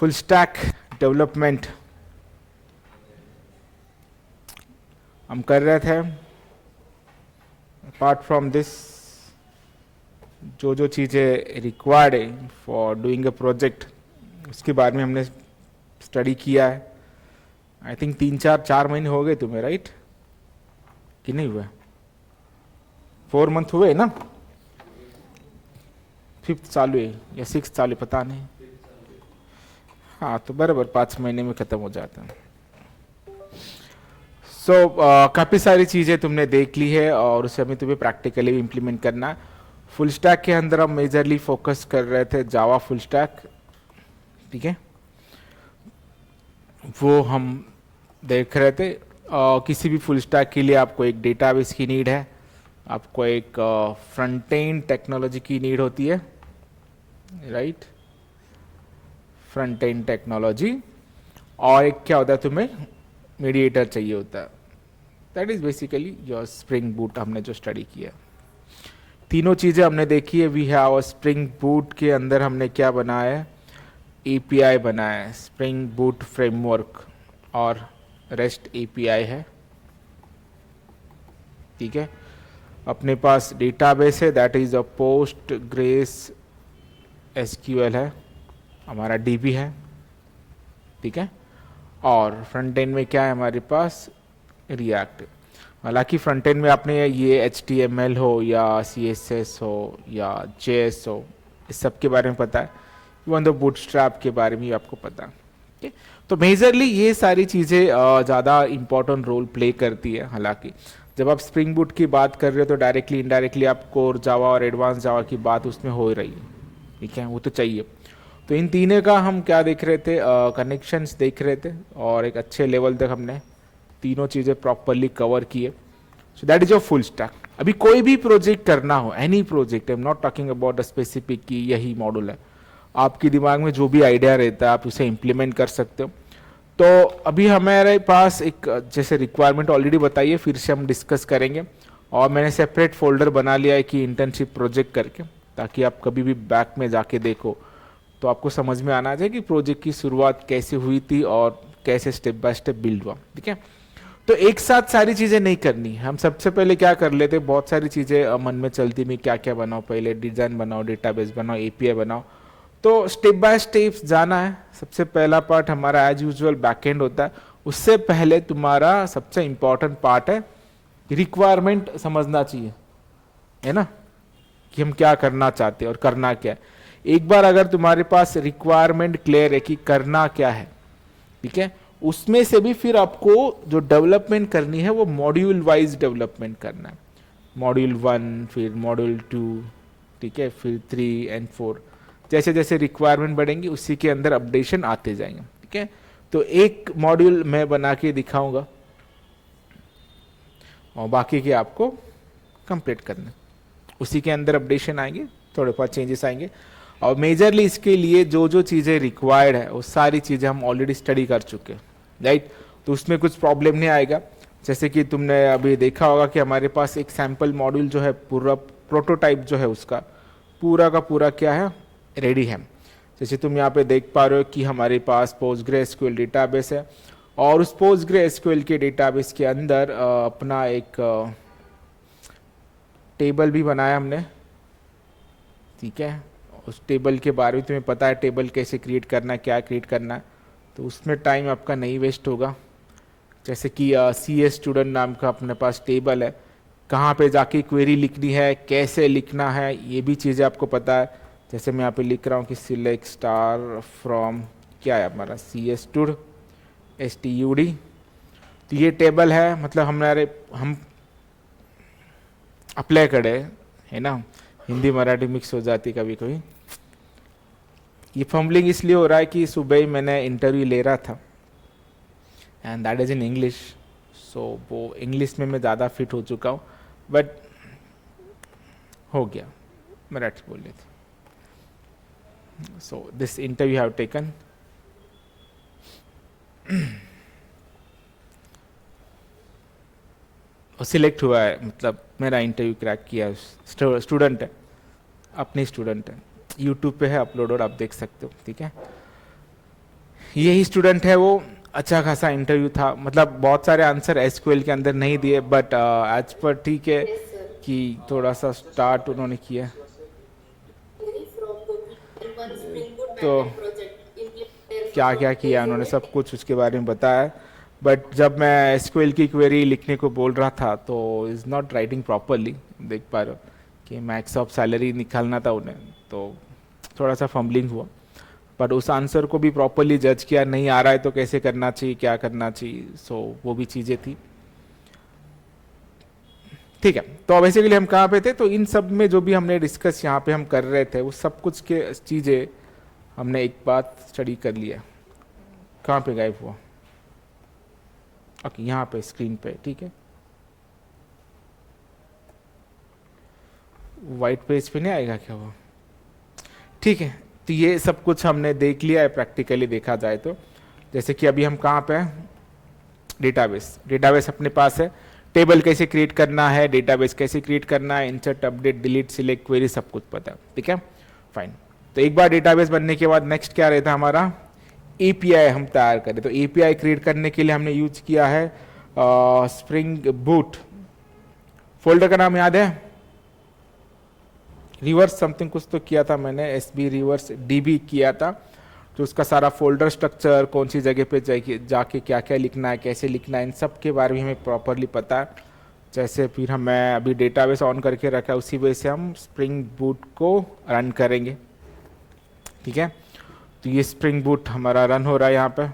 Full stack development हम कर रहे थे। अपार्ट फ्रॉम दिस जो जो चीज़ें रिक्वायर्ड है फॉर डूइंग अ प्रोजेक्ट उसके बारे में हमने स्टडी किया है। आई थिंक 3-4 महीने हो गए तुम्हें, राइट? कि नहीं हुए? 4 मंथ हुए ना? 5th चालू है या 6th चालू है, पता नहीं। हाँ, तो बराबर 5 महीने में ख़त्म हो जाता है। काफ़ी सारी चीज़ें तुमने देख ली है और उसे हमें तुम्हें प्रैक्टिकली इम्प्लीमेंट करना है। फुल स्टैक के अंदर हम मेजरली फोकस कर रहे थे जावा फुल स्टैक, ठीक है? वो हम देख रहे थे। किसी भी फुल स्टैक के लिए आपको एक डेटाबेस की नीड है, आपको एक फ्रंट एंड टेक्नोलॉजी की नीड होती है, राइट? फ्रंट एंड टेक्नोलॉजी, और एक क्या होता है, तुम्हें मीडिएटर चाहिए होता है। That is basically your spring boot. हमने जो स्टडी किया तीनों चीज़ें हमने देखी है। वी हैव स्प्रिंग बूट के अंदर हमने क्या बनाया है, एपीआई बनाया है, स्प्रिंग बूट फ्रेमवर्क और रेस्ट एपीआई है, ठीक है? अपने पास डेटाबेस है, that is a post grace SQL है, हमारा डीबी है, ठीक है? और फ्रंट एंड में क्या है हमारे पास, रिएक्ट। हालांकि फ्रंट एंड में आपने ये HTML हो या CSS हो या JS हो, इस सब के बारे में पता है। इवन दो बूटस्ट्रैप के बारे में आपको पता है, ठीक? तो मेजरली ये सारी चीज़ें ज़्यादा इंपॉर्टेंट रोल प्ले करती है। हालांकि जब आप स्प्रिंग बूट की बात कर रहे हो तो डायरेक्टली इनडायरेक्टली आप कोर जावा और एडवांस जावा की बात उसमें हो रही है, ठीक है? वो तो चाहिए। तो इन तीनों का हम क्या देख रहे थे, कनेक्शंस देख रहे थे, और एक अच्छे लेवल तक हमने तीनों चीज़ें प्रॉपरली कवर किए। So that is your full stack. अभी कोई भी प्रोजेक्ट करना हो, any project, I am not talking about a specific की यही मॉड्यूल है, आपके दिमाग में जो भी आइडिया रहता है आप उसे इम्प्लीमेंट कर सकते हो। तो अभी हमारे पास एक जैसे रिक्वायरमेंट ऑलरेडी बताइए, फिर से हम डिस्कस करेंगे। और मैंने सेपरेट फोल्डर बना लिया है कि इंटर्नशिप प्रोजेक्ट करके, ताकि आप कभी भी बैक में जाके देखो तो आपको समझ में आना चाहिए कि प्रोजेक्ट की शुरुआत कैसे हुई थी और कैसे स्टेप बाय स्टेप बिल्ड हुआ, ठीक है? तो एक साथ सारी चीज़ें नहीं करनी। हम सबसे पहले क्या कर लेते, बहुत सारी चीज़ें मन में चलती में क्या क्या बनाओ, पहले डिज़ाइन बनाओ, डेटाबेस बनाओ, एपीआई बनाओ। तो स्टेप बाय स्टेप जाना है। सबसे पहला पार्ट हमारा एज यूजुअल बैकएंड होता है। उससे पहले तुम्हारा सबसे इंपॉर्टेंट पार्ट है रिक्वायरमेंट समझना चाहिए, है ना, कि हम क्या करना चाहते हैं और करना क्या है। एक बार अगर तुम्हारे पास रिक्वायरमेंट क्लियर है कि करना क्या है, ठीक है, उसमें से भी फिर आपको जो डेवलपमेंट करनी है वो मॉड्यूल वाइज डेवलपमेंट करना है। मॉड्यूल 1, फिर मॉड्यूल 2, ठीक है, फिर 3 एंड 4, जैसे जैसे रिक्वायरमेंट बढ़ेंगी उसी के अंदर अपडेशन आते जाएंगे, ठीक है? तो एक मॉड्यूल मैं बना के दिखाऊंगा और बाकी के आपको कंप्लीट करना, उसी के अंदर अपडेशन आएंगे, थोड़े बहुत चेंजेस आएंगे। और मेजरली इसके लिए जो जो चीज़ें रिक्वायर्ड है वो सारी चीज़ें हम ऑलरेडी स्टडी कर चुके हैं, राइट? तो उसमें कुछ प्रॉब्लम नहीं आएगा। जैसे कि तुमने अभी देखा होगा कि हमारे पास एक सैम्पल मॉड्यूल जो है, पूरा प्रोटोटाइप जो है उसका पूरा का पूरा क्या है, रेडी है। जैसे तुम यहाँ पे देख पा रहे हो कि हमारे पास PostgreSQL डेटाबेस है, और उस PostgreSQL के डेटाबेस के अंदर अपना एक टेबल भी बनाया हमने, ठीक है? उस टेबल के बारे में तुम्हें पता है, टेबल कैसे क्रिएट करना है, क्या क्रिएट करना है, तो उसमें टाइम आपका नहीं वेस्ट होगा। जैसे कि CS स्टूडेंट नाम का अपने पास टेबल है, कहाँ पे जाके क्वेरी लिखनी है, कैसे लिखना है, ये भी चीज़ें आपको पता है। जैसे मैं यहाँ पे लिख रहा हूँ कि सिलेक्ट स्टार फ्रॉम क्या है हमारा CS स्टूड STUD, तो ये टेबल है। मतलब हम अप्लाई करे, है ना, हिंदी मराठी मिक्स हो जाती कभी कभी। ये फम्बलिंग इसलिए हो रहा है कि सुबह ही मैंने इंटरव्यू ले रहा था and that is in English, so वो इंग्लिश में मैं ज़्यादा फिट हो चुका हूँ, बट हो गया, मराठी बोल रही थी। So this interview have taken, select हुआ है, मतलब मेरा इंटरव्यू क्रैक किया। स्टूडेंट है, अपनी स्टूडेंट है, यूट्यूब पे है अपलोड और आप देख सकते हो, ठीक है? यही स्टूडेंट है वो, अच्छा खासा इंटरव्यू था, मतलब बहुत सारे आंसर एसक्यूएल के अंदर नहीं दिए, बट एज पर ठीक है Yes, sir. कि थोड़ा सा स्टार्ट उन्होंने किया। From the N1 Spring Boot तो Mandate project implemented क्या क्या from किया day उन्होंने 0. सब कुछ उसके बारे में बताया, बट जब मैं एसक्यूएल की क्वेरी लिखने को बोल रहा था तो इज़ नॉट राइटिंग प्रॉपरली, देख पा रहे हो कि मैक्स ऑफ सैलरी निकालना था उन्हें, तो थोड़ा सा फम्बलिंग हुआ। बट उस आंसर को भी प्रॉपरली जज किया, नहीं आ रहा है तो कैसे करना चाहिए, क्या करना चाहिए, सो वो भी चीज़ें थी। ठीक है, तो बेसिकली हम कहाँ पे थे, तो इन सब में जो भी हमने डिस्कस यहाँ पे हम कर रहे थे वो सब कुछ के चीज़ें हमने एक बात स्टडी कर लिया। कहाँ पे गायब हुआ? ओके, यहाँ पे स्क्रीन पे, ठीक है। वाइट पेज पे नहीं आएगा क्या वो? ठीक है, तो ये सब कुछ हमने देख लिया है प्रैक्टिकली देखा जाए तो। जैसे कि अभी हम कहाँ पे हैं, डेटाबेस। डेटाबेस अपने पास है, टेबल कैसे क्रिएट करना है, डेटाबेस कैसे क्रिएट करना है, insert update delete select query सब कुछ पता है, ठीक है, फाइन। तो एक बार डेटाबेस बनने के बाद नेक्स्ट क्या रहता है हमारा, एपीआई हम तैयार करें। तो एपीआई क्रिएट करने के लिए हमने यूज किया है स्प्रिंग बूट। फोल्डर का नाम याद है? रिवर्स समथिंग कुछ तो किया था मैंने, एस बी रिवर्स डीबी किया था। तो उसका सारा फोल्डर स्ट्रक्चर, कौन सी जगह पे जाके क्या क्या लिखना है, कैसे लिखना है, इन सब के बारे में हमें प्रॉपरली पता है। जैसे फिर मैं अभी डेटाबेस ऑन करके रखा है, उसी वजह से हम स्प्रिंग बूट को रन करेंगे, ठीक है। तो ये स्प्रिंग बूट हमारा रन हो रहा है यहाँ पे,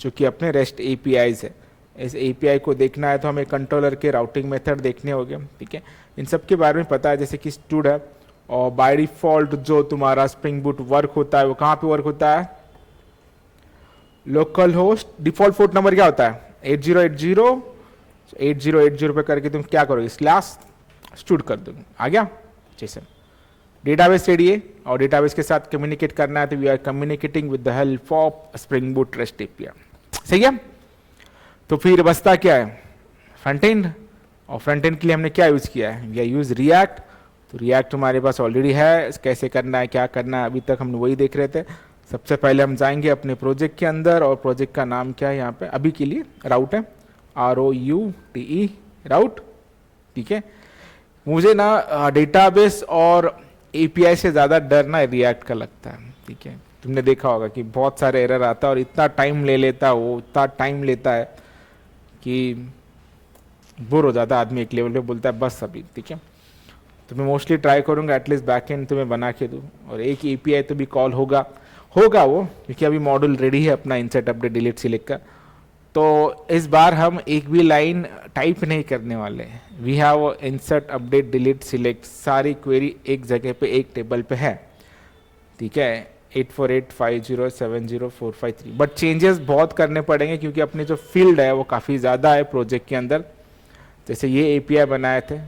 जो कि अपने रेस्ट एपीआईज है। इस एपीआई को देखना है तो हमें कंट्रोलर के राउटिंग मेथड देखने होंगे, ठीक है। इन सब के बारे में पता है, जैसे कि स्टूड है, और बाय डिफॉल्ट जो तुम्हारा स्प्रिंग बूट वर्क होता है वो कहाँ पे वर्क होता है, local host. Default port number क्या होता है, 8080। 8080 पे करके तुम क्या करोगे, स्लैश स्टूड कर दोगे, आ गया। जैसे डेटाबेस रेडी है और डेटाबेस के साथ कम्युनिकेट करना है, तो we are communicating with the help of spring boot rest API, सही है। तो फिर बसता क्या है, फ्रंट एंड। और फ्रंट एंड के लिए हमने क्या यूज किया है, वी आर यूज रिएक्ट। तो रिएक्ट हमारे पास ऑलरेडी है, कैसे करना है क्या करना है अभी तक हम वही देख रहे थे। सबसे पहले हम जाएंगे अपने प्रोजेक्ट के अंदर, और प्रोजेक्ट का नाम क्या है यहाँ पे, अभी के लिए राउट है, ROUTE राउट, ठीक है। मुझे ना डेटाबेस और एपीआई से ज़्यादा डर ना रिएक्ट का लगता है, ठीक है। तुमने देखा होगा कि बहुत सारे एरर आता है और इतना टाइम ले लेता है, वो इतना टाइम लेता है कि बोर हो जाता है आदमी, एक लेवल पे बोलता है बस अभी, ठीक है। तो मैं मोस्टली ट्राई करूंगा एटलीस्ट बैक एंड तुम्हें बना के दूँ, और एक एपीआई तो भी कॉल होगा वो, क्योंकि अभी मॉड्यूल रेडी है अपना इंसर्ट अपडेट डिलीट सिलेक्ट का। तो इस बार हम एक भी लाइन टाइप नहीं करने वाले हैं, we have insert update delete select, सारी क्वेरी एक जगह पे एक टेबल पे है, ठीक है। 8485070453, बट चेंजेस बहुत करने पड़ेंगे क्योंकि अपने जो फील्ड है वो काफ़ी ज़्यादा है प्रोजेक्ट के अंदर। जैसे ये एपीआई बनाए थे,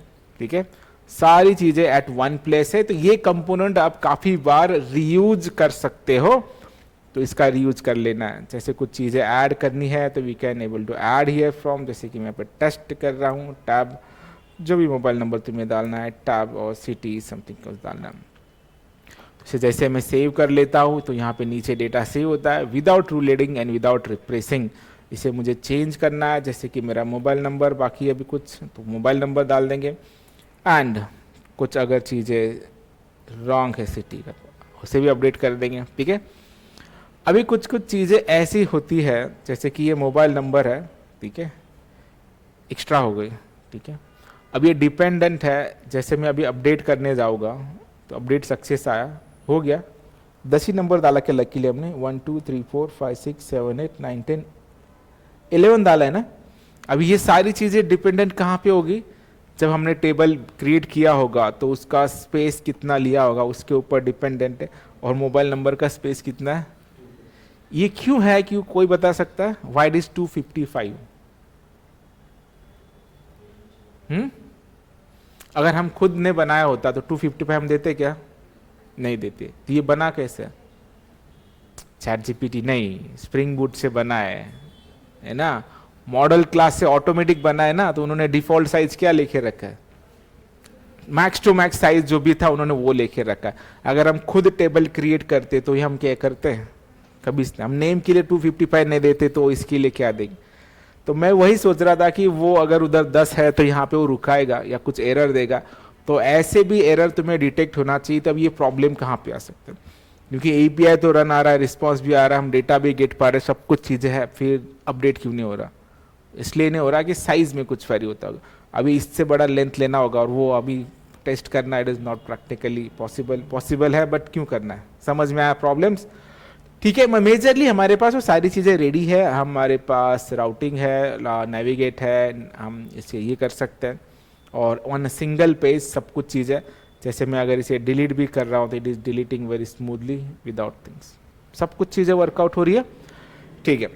ठीक है, सारी चीज़ें एट वन प्लेस है, तो ये कंपोनेंट आप काफ़ी बार रीयूज कर सकते हो, तो इसका रीयूज कर लेना है। जैसे कुछ चीज़ें ऐड करनी है तो we can able to add here from, जैसे कि मैं पे टेस्ट कर रहा हूँ, टैब जो भी मोबाइल नंबर तुम्हें डालना है, टैब और सिटी समथिंग कुछ डालना है। तो जैसे मैं सेव कर लेता हूँ तो यहाँ पे नीचे डेटा सेव होता है विदाउट रूलेडिंग एंड विदाउट रिप्रेसिंग। इसे मुझे चेंज करना है, जैसे कि मेरा मोबाइल नंबर, बाकी अभी कुछ तो मोबाइल नंबर डाल देंगे, एंड कुछ अगर चीज़ें रॉन्ग है सिटी का उसे भी अपडेट कर देंगे, ठीक है। अभी कुछ कुछ चीज़ें ऐसी होती है, जैसे कि ये मोबाइल नंबर है, ठीक है, एक्स्ट्रा हो गई, ठीक है। अब ये डिपेंडेंट है, जैसे मैं अभी अपडेट करने जाऊँगा तो अपडेट सक्सेस आया, हो गया, 10 ही नंबर डाला के लकीली हमने, 1 2 3 4 5 6 7 8 9 10 11 डाला है ना। अभी ये सारी चीज़ें डिपेंडेंट कहाँ पे होगी, जब हमने टेबल क्रिएट किया होगा तो उसका स्पेस कितना लिया होगा उसके ऊपर डिपेंडेंट है, और मोबाइल नंबर का स्पेस कितना है। ये क्यों है, क्यों कोई बता सकता है, वाई इज 255? अगर हम खुद ने बनाया होता तो 255 हम देते क्या, नहीं देते। तो ये बना कैसे, चैट जीपीटी नहीं, स्प्रिंग बूट से बना है ना, मॉडल क्लास से ऑटोमेटिक बना है ना, तो उन्होंने डिफॉल्ट साइज क्या लेके रखा है, मैक्स टू मैक्स साइज जो भी था उन्होंने वो लेके रखा है। अगर हम खुद टेबल क्रिएट करते तो ये हम क्या करते हैं, कभी हम नेम के लिए 255 नहीं देते तो इसके लिए क्या देंगे। तो मैं वही सोच रहा था कि वो अगर उधर 10 है तो यहाँ पे वो रुकाएगा या कुछ एरर देगा, तो ऐसे भी एरर तुम्हें डिटेक्ट होना चाहिए, तब ये प्रॉब्लम कहाँ पे आ सकते हैं। क्योंकि एपीआई तो रन आ रहा है, रिस्पॉन्स भी आ रहा है, हम डेटा भी गेट पा रहे हैं, सब कुछ चीज़ें हैं, फिर अपडेट क्यों नहीं हो रहा। इसलिए नहीं हो रहा कि साइज में कुछ वेरी होता होगा, अभी इससे बड़ा लेंथ लेना होगा और वो अभी टेस्ट करना it is not practically possible. Possible है बट क्यों करना है, समझ में आया प्रॉब्लम्स। ठीक है, मेजरली हमारे पास वो सारी चीज़ें रेडी है, हमारे पास राउटिंग है, नेविगेट है, हम इसे ये कर सकते हैं और ऑन सिंगल पेज सब कुछ चीज़ है। जैसे मैं अगर इसे डिलीट भी कर रहा हूँ तो it is deleting very smoothly without things, सब कुछ चीज़ें वर्कआउट हो रही है। ठीक है,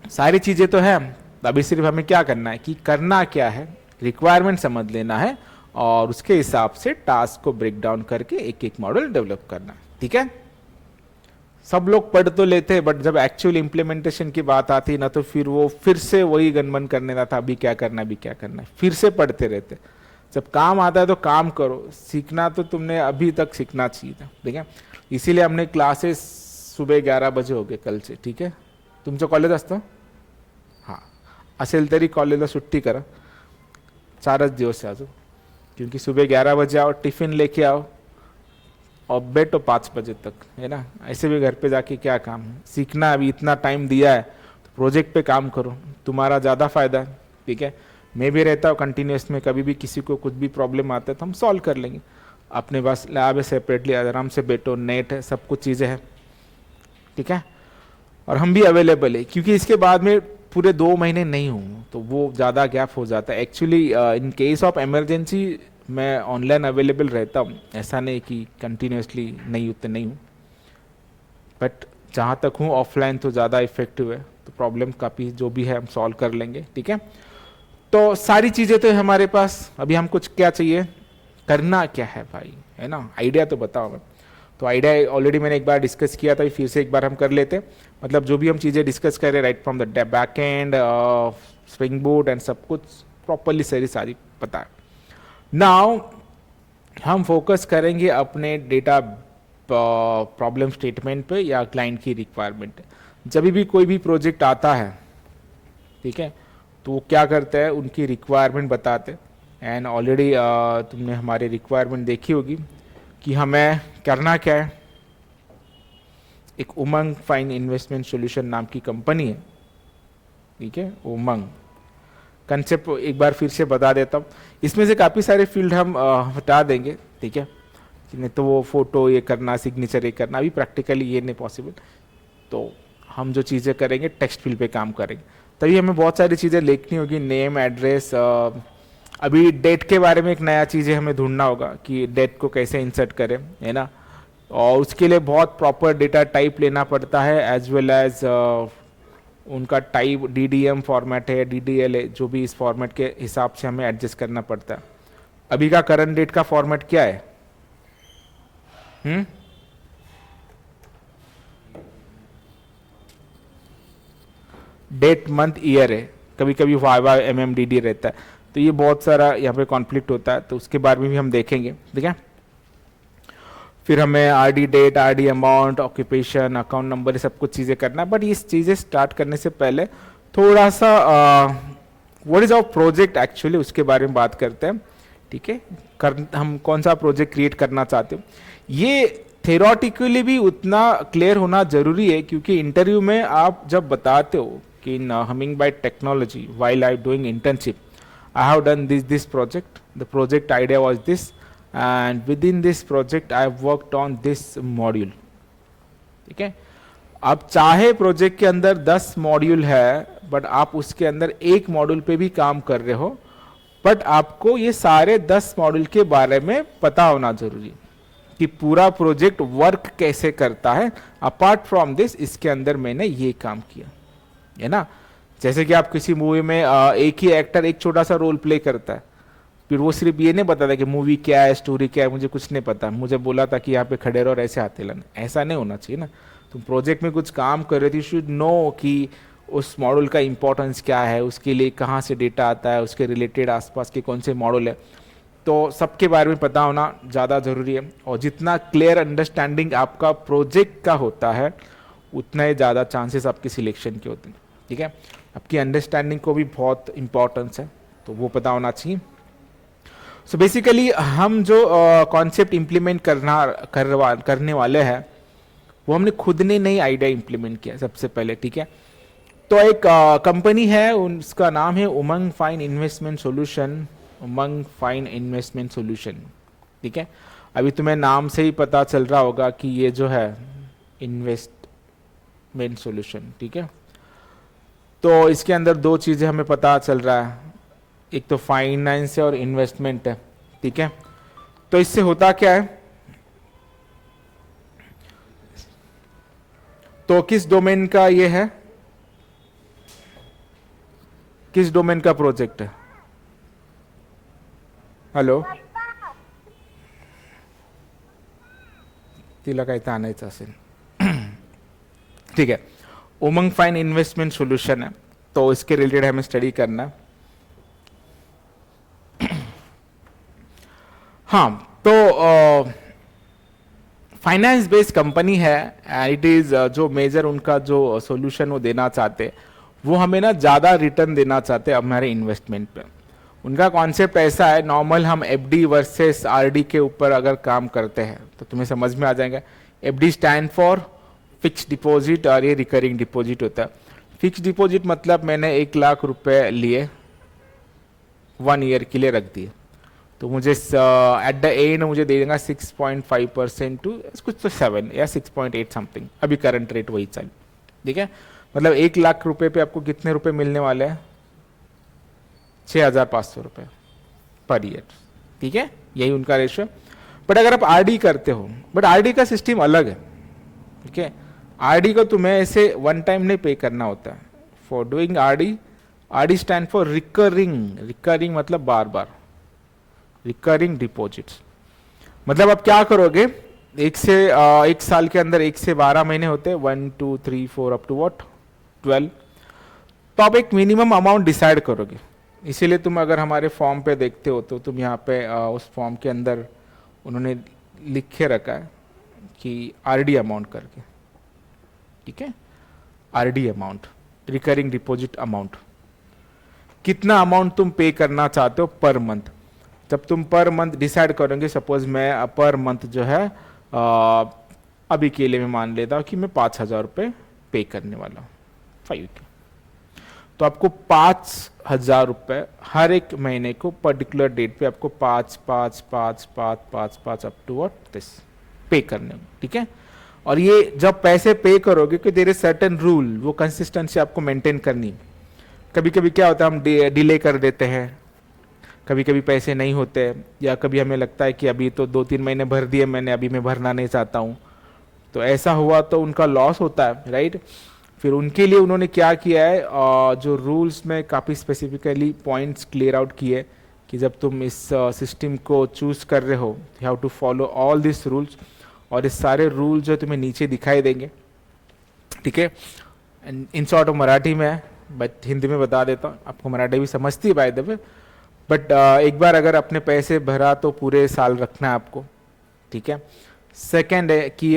सारी चीज़ें तो है, अभी सिर्फ हमें क्या करना है कि करना क्या है, रिक्वायरमेंट समझ लेना है और उसके हिसाब से टास्क को ब्रेक डाउन करके एक एक मॉडल डेवलप करना है। ठीक है, सब लोग पढ़ तो लेते हैं बट जब एक्चुअल इंप्लीमेंटेशन की बात आती है ना तो फिर वो फिर से वही गनमन करने का था, अभी क्या करना है, अभी क्या करना है, फिर से पढ़ते रहते। जब काम आता है तो काम करो, सीखना तो तुमने अभी तक सीखना चाहिए था। ठीक है, इसीलिए हमने क्लासेस सुबह 11 बजे हो गए कल से। ठीक है, तुमचं कॉलेज असतं, हां असेल तरी कॉलेजला सुट्टी करा, 4च दिवस आहे अजून, क्योंकि सुबह 11 बजे आओ, टिफिन लेके आओ और बैठो 5 बजे तक, है ना। ऐसे भी घर पे जाके क्या काम है, सीखना, अभी इतना टाइम दिया है तो प्रोजेक्ट पे काम करो, तुम्हारा ज़्यादा फायदा है। ठीक है, मैं भी रहता हूँ कंटिन्यूस में, कभी भी किसी को कुछ भी प्रॉब्लम आता है तो हम सॉल्व कर लेंगे। अपने पास लैब है सेपरेटली, आराम से बैठो, नेट है, सब कुछ चीज़ें हैं। ठीक है, और हम भी अवेलेबल है, क्योंकि इसके बाद में पूरे 2 महीने नहीं हूँ तो वो ज़्यादा गैप हो जाता है। Actually in case of emergency मैं ऑनलाइन अवेलेबल रहता हूँ, ऐसा नहीं कि कंटिन्यूसली नहीं उतने नहीं हूँ, बट जहाँ तक हूँ ऑफलाइन तो ज़्यादा इफेक्टिव है, तो प्रॉब्लम काफ़ी जो भी है हम सॉल्व कर लेंगे। ठीक है, तो सारी चीज़ें तो है हमारे पास, अभी हम कुछ क्या चाहिए, करना क्या है भाई, है ना, आइडिया तो बताओ। मैं तो आइडिया ऑलरेडी मैंने एक बार डिस्कस किया था, फिर से एक बार हम कर लेते हैं। मतलब जो भी हम चीज़ें डिस्कस करें right from the back and, spring boot and सब कुछ प्रॉपरली सारी पता है। नाउ हम फोकस करेंगे अपने डेटा प्रॉब्लम स्टेटमेंट पे या क्लाइंट की रिक्वायरमेंट। जब भी कोई भी प्रोजेक्ट आता है, ठीक है, तो वो क्या करते हैं, उनकी रिक्वायरमेंट बताते हैं। एंड ऑलरेडी तुमने हमारी रिक्वायरमेंट देखी होगी कि हमें करना क्या है। एक उमंग फाइन इन्वेस्टमेंट सॉल्यूशन नाम की कंपनी है, ठीक है, उमंग। कंसेप्ट एक बार फिर से बता देता हूँ, इसमें से काफ़ी सारे फील्ड हम हटा देंगे। ठीक है, नहीं तो वो फोटो ये करना, सिग्नेचर ये करना, अभी प्रैक्टिकली ये नहीं पॉसिबल, तो हम जो चीज़ें करेंगे टेक्स्ट फील्ड पे काम करेंगे। तभी हमें बहुत सारी चीज़ें लिखनी होगी, नेम, एड्रेस, अभी डेट के बारे में एक नया चीज़ें हमें ढूंढना होगा कि डेट को कैसे इंसर्ट करें, है ना। और उसके लिए बहुत प्रॉपर डेटा टाइप लेना पड़ता है, एज वेल एज उनका टाइप DDM फॉर्मेट है, DDL है, जो भी इस फॉर्मेट के हिसाब से हमें एडजस्ट करना पड़ता है। अभी का करंट डेट का फॉर्मेट क्या है? डेट, मंथ, ईयर है, कभी कभी YYMMDD रहता है, तो ये बहुत सारा यहाँ पे कॉन्फ्लिक्ट होता है, तो उसके बारे में भी हम देखेंगे। ठीक है, फिर हमें RD date, RD amount, occupation, account number, ये सब कुछ चीज़ें करना है। बट ये चीज़ें स्टार्ट करने से पहले थोड़ा सा what is our project actually, उसके बारे में बात करते हैं। ठीक है, हम कौन सा प्रोजेक्ट क्रिएट करना चाहते हो, ये थेरोटिकली भी उतना क्लियर होना जरूरी है, क्योंकि इंटरव्यू में आप जब बताते हो कि इन Hummingbird's technology while I doing internship I have done this project, the project idea was this, and within this project I have worked on this module. ठीक है, अब चाहे प्रोजेक्ट के अंदर 10 मॉड्यूल है बट आप उसके अंदर एक मॉड्यूल पे भी काम कर रहे हो, बट आपको ये सारे 10 मॉड्यूल के बारे में पता होना जरूरी कि पूरा प्रोजेक्ट वर्क कैसे करता है। अपार्ट फ्रॉम दिस, इसके अंदर मैंने ये काम किया, है ना। जैसे कि आप किसी मूवी में एक ही एक्टर एक छोटा सा रोल प्ले करता है, फिर वो सिर्फ ये नहीं बताता कि मूवी क्या है, स्टोरी क्या है, मुझे कुछ नहीं पता, मुझे बोला था कि यहाँ पे खड़े रहो और ऐसे हाथ हिलाना, ऐसा नहीं होना चाहिए ना। तुम प्रोजेक्ट में कुछ काम कर रहे थे, शुड नो कि उस मॉडल का इंपॉर्टेंस क्या है, उसके लिए कहाँ से डेटा आता है, उसके रिलेटेड आसपास के कौन से मॉडल है, तो सबके बारे में पता होना ज़्यादा ज़रूरी है। और जितना क्लियर अंडरस्टैंडिंग आपका प्रोजेक्ट का होता है, उतना ही ज़्यादा चांसेस आपके सिलेक्शन के होते हैं, ठीक है। आपकी अंडरस्टैंडिंग को भी बहुत इंपॉर्टेंस है, तो वो पता होना चाहिए। सो बेसिकली हम जो कॉन्सेप्ट इम्प्लीमेंट करने वाले हैं वो हमने खुद ने नई आइडिया इम्प्लीमेंट किया सबसे पहले, ठीक है। तो एक कंपनी है, उसका नाम है उमंग फाइन इन्वेस्टमेंट सॉल्यूशन, उमंग फाइन इन्वेस्टमेंट सॉल्यूशन, ठीक है। अभी तुम्हें नाम से ही पता चल रहा होगा कि ये जो है इन्वेस्टमेंट सॉल्यूशन, ठीक है। तो इसके अंदर दो चीज़ें हमें पता चल रहा है, एक तो फाइनेंस है और इन्वेस्टमेंट है, ठीक है। तो इससे होता क्या है, तो किस डोमेन का ये है, किस डोमेन का प्रोजेक्ट है? हॅलो, तिला काही ताणायचं असेल ठीक है। उमंग फाइन इन्वेस्टमेंट सॉल्यूशन है, तो इसके रिलेटेड हमें स्टडी करना है। हाँ, तो फाइनेंस बेस्ड कंपनी है एंड इट इज जो मेजर उनका जो सॉल्यूशन वो देना चाहते, वो हमें ना ज़्यादा रिटर्न देना चाहते हमारे इन्वेस्टमेंट पे। उनका कॉन्सेप्ट ऐसा है, नॉर्मल हम एफडी वर्सेस आरडी के ऊपर अगर काम करते हैं तो तुम्हें समझ में आ जाएगा। FD stand for fix deposit और ये रिकरिंग डिपॉजिट होता है। फिक्स डिपॉजिट मतलब मैंने 1 लाख रुपए लिए 1 ईयर के लिए रख दिए, तो मुझे एट द एंड मुझे दे देगा 6.5% टू कुछ तो 7 या 6.8 समथिंग, अभी करंट रेट वही चल, ठीक है। मतलब 1 लाख रुपए पे आपको कितने रुपए मिलने वाले हैं? 6,500 रुपए पर ईयर, ठीक है, यही उनका रेशियो। बट अगर आप आरडी करते हो, बट आरडी का सिस्टम अलग है, ठीक है। आरडी को तुम्हें ऐसे वन टाइम नहीं पे करना होता है। For doing RD, RD stand for recurring, recurring मतलब बार बार, रिकरिंग डिपॉजिट्स। मतलब आप क्या करोगे, एक साल के अंदर 1 से 12 महीने होते हैं, 1 2 3 4 अप टू व्हाट 12। तो आप एक मिनिमम अमाउंट डिसाइड करोगे। इसीलिए तुम अगर हमारे फॉर्म पे देखते हो तो तुम यहाँ पे उस फॉर्म के अंदर उन्होंने लिखे रखा है कि आरडी अमाउंट करके, ठीक है। RD amount, recurring deposit amount, कितना अमाउंट तुम पे करना चाहते हो पर मंथ। जब तुम पर मंथ डिसाइड करोगे, सपोज मैं पर मंथ जो है अभी के लिए मैं मान लेता हूँ कि मैं 5,000 रुपये पे करने वाला हूँ 5 के, तो आपको 5,000 रुपये हर एक महीने को पर्टिकुलर डेट पे आपको 5 अप टू व्हाट दिस पे करने, ठीक है। और ये जब पैसे पे करोगे कि देयर इज सर्टेन रूल, वो कंसिस्टेंसी आपको मेंटेन करनी। कभी कभी क्या होता है, हम डिले कर देते हैं, कभी कभी पैसे नहीं होते, या कभी हमें लगता है कि अभी तो 2-3 महीने भर दिए मैंने, अभी मैं भरना नहीं चाहता हूँ, तो ऐसा हुआ तो उनका लॉस होता है, राइट। फिर उनके लिए उन्होंने क्या किया है, जो रूल्स में काफ़ी स्पेसिफिकली पॉइंट्स क्लियर आउट किए कि जब तुम इस सिस्टम को चूज कर रहे हो, you have to follow all this rules, और इस सारे रूल जो तुम्हें नीचे दिखाई देंगे, ठीक है। इन शॉर्ट मराठी में है, बट हिंदी में बता देता हूँ, आपको मराठी भी समझती है बाय द वे। बट एक बार अगर अपने पैसे भरा तो पूरे साल रखना है आपको, ठीक है। सेकेंड है कि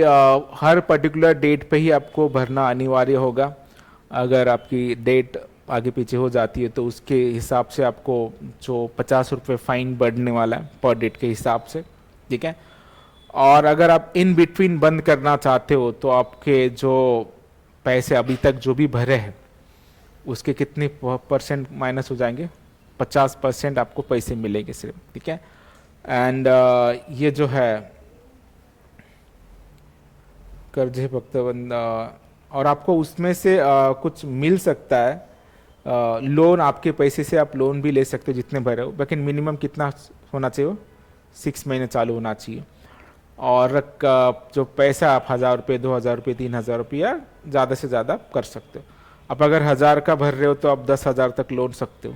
हर पर्टिकुलर डेट पे ही आपको भरना अनिवार्य होगा। अगर आपकी डेट आगे पीछे हो जाती है तो उसके हिसाब से आपको जो 50 रुपये फाइन बढ़ने वाला है पर डेट के हिसाब से, ठीक है। और अगर आप इन बिटवीन बंद करना चाहते हो तो आपके जो पैसे अभी तक जो भी भरे हैं उसके कितने % माइनस हो जाएंगे, 50% आपको पैसे मिलेंगे सिर्फ, ठीक है। एंड ये जो है कर्ज है फक्त बंद, और आपको उसमें से कुछ मिल सकता है, लोन आपके पैसे से आप लोन भी ले सकते हो जितने भरे हो, लेकिन मिनिमम कितना होना चाहिए, 6 महीने चालू होना चाहिए। और जो पैसा आप 1,000 रुपये 2,000 रुपये 3,000 रुपया ज़्यादा से ज़्यादा कर सकते हो। अब अगर 1,000 का भर रहे हो तो आप 10,000 तक लोन सकते हो,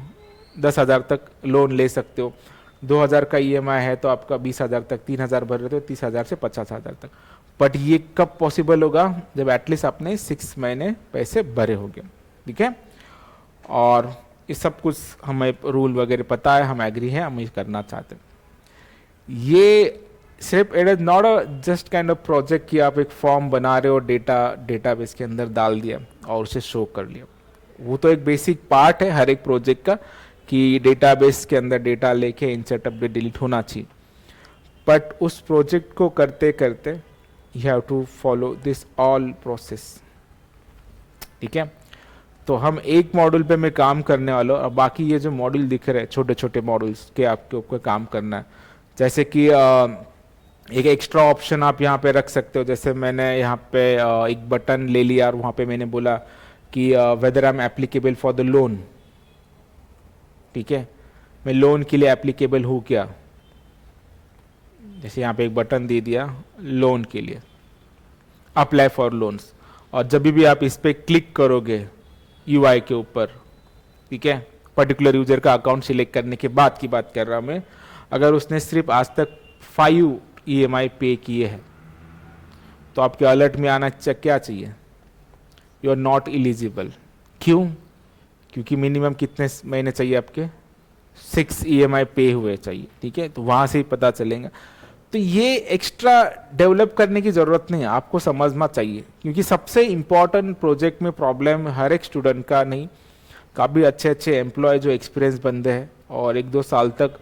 10,000 तक लोन ले सकते हो। 2,000 का EMI है तो आपका 20,000 तक, 3,000 भर रहे हो तो 30,000 से 50,000 तक। बट ये कब पॉसिबल होगा, जब एटलीस्ट आपने 6 महीने पैसे भरे होंगे, ठीक है। और ये सब कुछ हमें रूल वगैरह पता है, हम एग्री हैं, हम ये करना चाहते हैं। ये सिर्फ it is not a just kind of project कि आप एक फॉर्म बना रहे हो, डेटाबेस के अंदर डाल दिया और उसे शो कर लिया। वो तो एक बेसिक पार्ट है हर एक प्रोजेक्ट का कि डेटाबेस के अंदर डेटा लेके इंसर्ट अपडेट डिलीट होना चाहिए, बट उस प्रोजेक्ट को करते करते you have to follow this all process. ठीक है, तो हम एक मॉड्यूल पे मैं काम करने वाला हूँ और बाकी ये जो मॉड्यूल दिख रहे हैं छोटे छोटे मॉड्यूल्स के आपके ऊपर काम करना है। जैसे कि एक एक्स्ट्रा ऑप्शन आप यहाँ पे रख सकते हो, जैसे मैंने यहाँ पे एक बटन ले लिया और वहाँ पे मैंने बोला कि whether I am applicable for the loan. ठीक है, मैं लोन के लिए एप्लीकेबल हूँ क्या, जैसे यहाँ पे एक बटन दे दिया लोन के लिए, अप्लाई फॉर लोन्स, और जब भी आप इस पर क्लिक करोगे यूआई के ऊपर, ठीक है, पर्टिकुलर यूजर का अकाउंट सिलेक्ट करने के बाद की बात कर रहा हूं मैं, अगर उसने सिर्फ आज तक 5 ईएमआई पे किए हैं तो आपके अलर्ट में आना क्या चाहिए, यू आर नॉट एलिजिबल। क्यों? क्योंकि मिनिमम कितने महीने चाहिए आपके, 6 ईएमआई पे हुए चाहिए। ठीक है, तो वहां से ही पता चलेगा। तो ये एक्स्ट्रा डेवलप करने की जरूरत नहीं है, आपको समझना चाहिए, क्योंकि सबसे इंपॉर्टेंट प्रोजेक्ट में प्रॉब्लम हर एक स्टूडेंट का नहीं, काफ़ी अच्छे अच्छे एम्प्लॉय जो एक्सपीरियंस बंदे हैं और 1-2 साल तक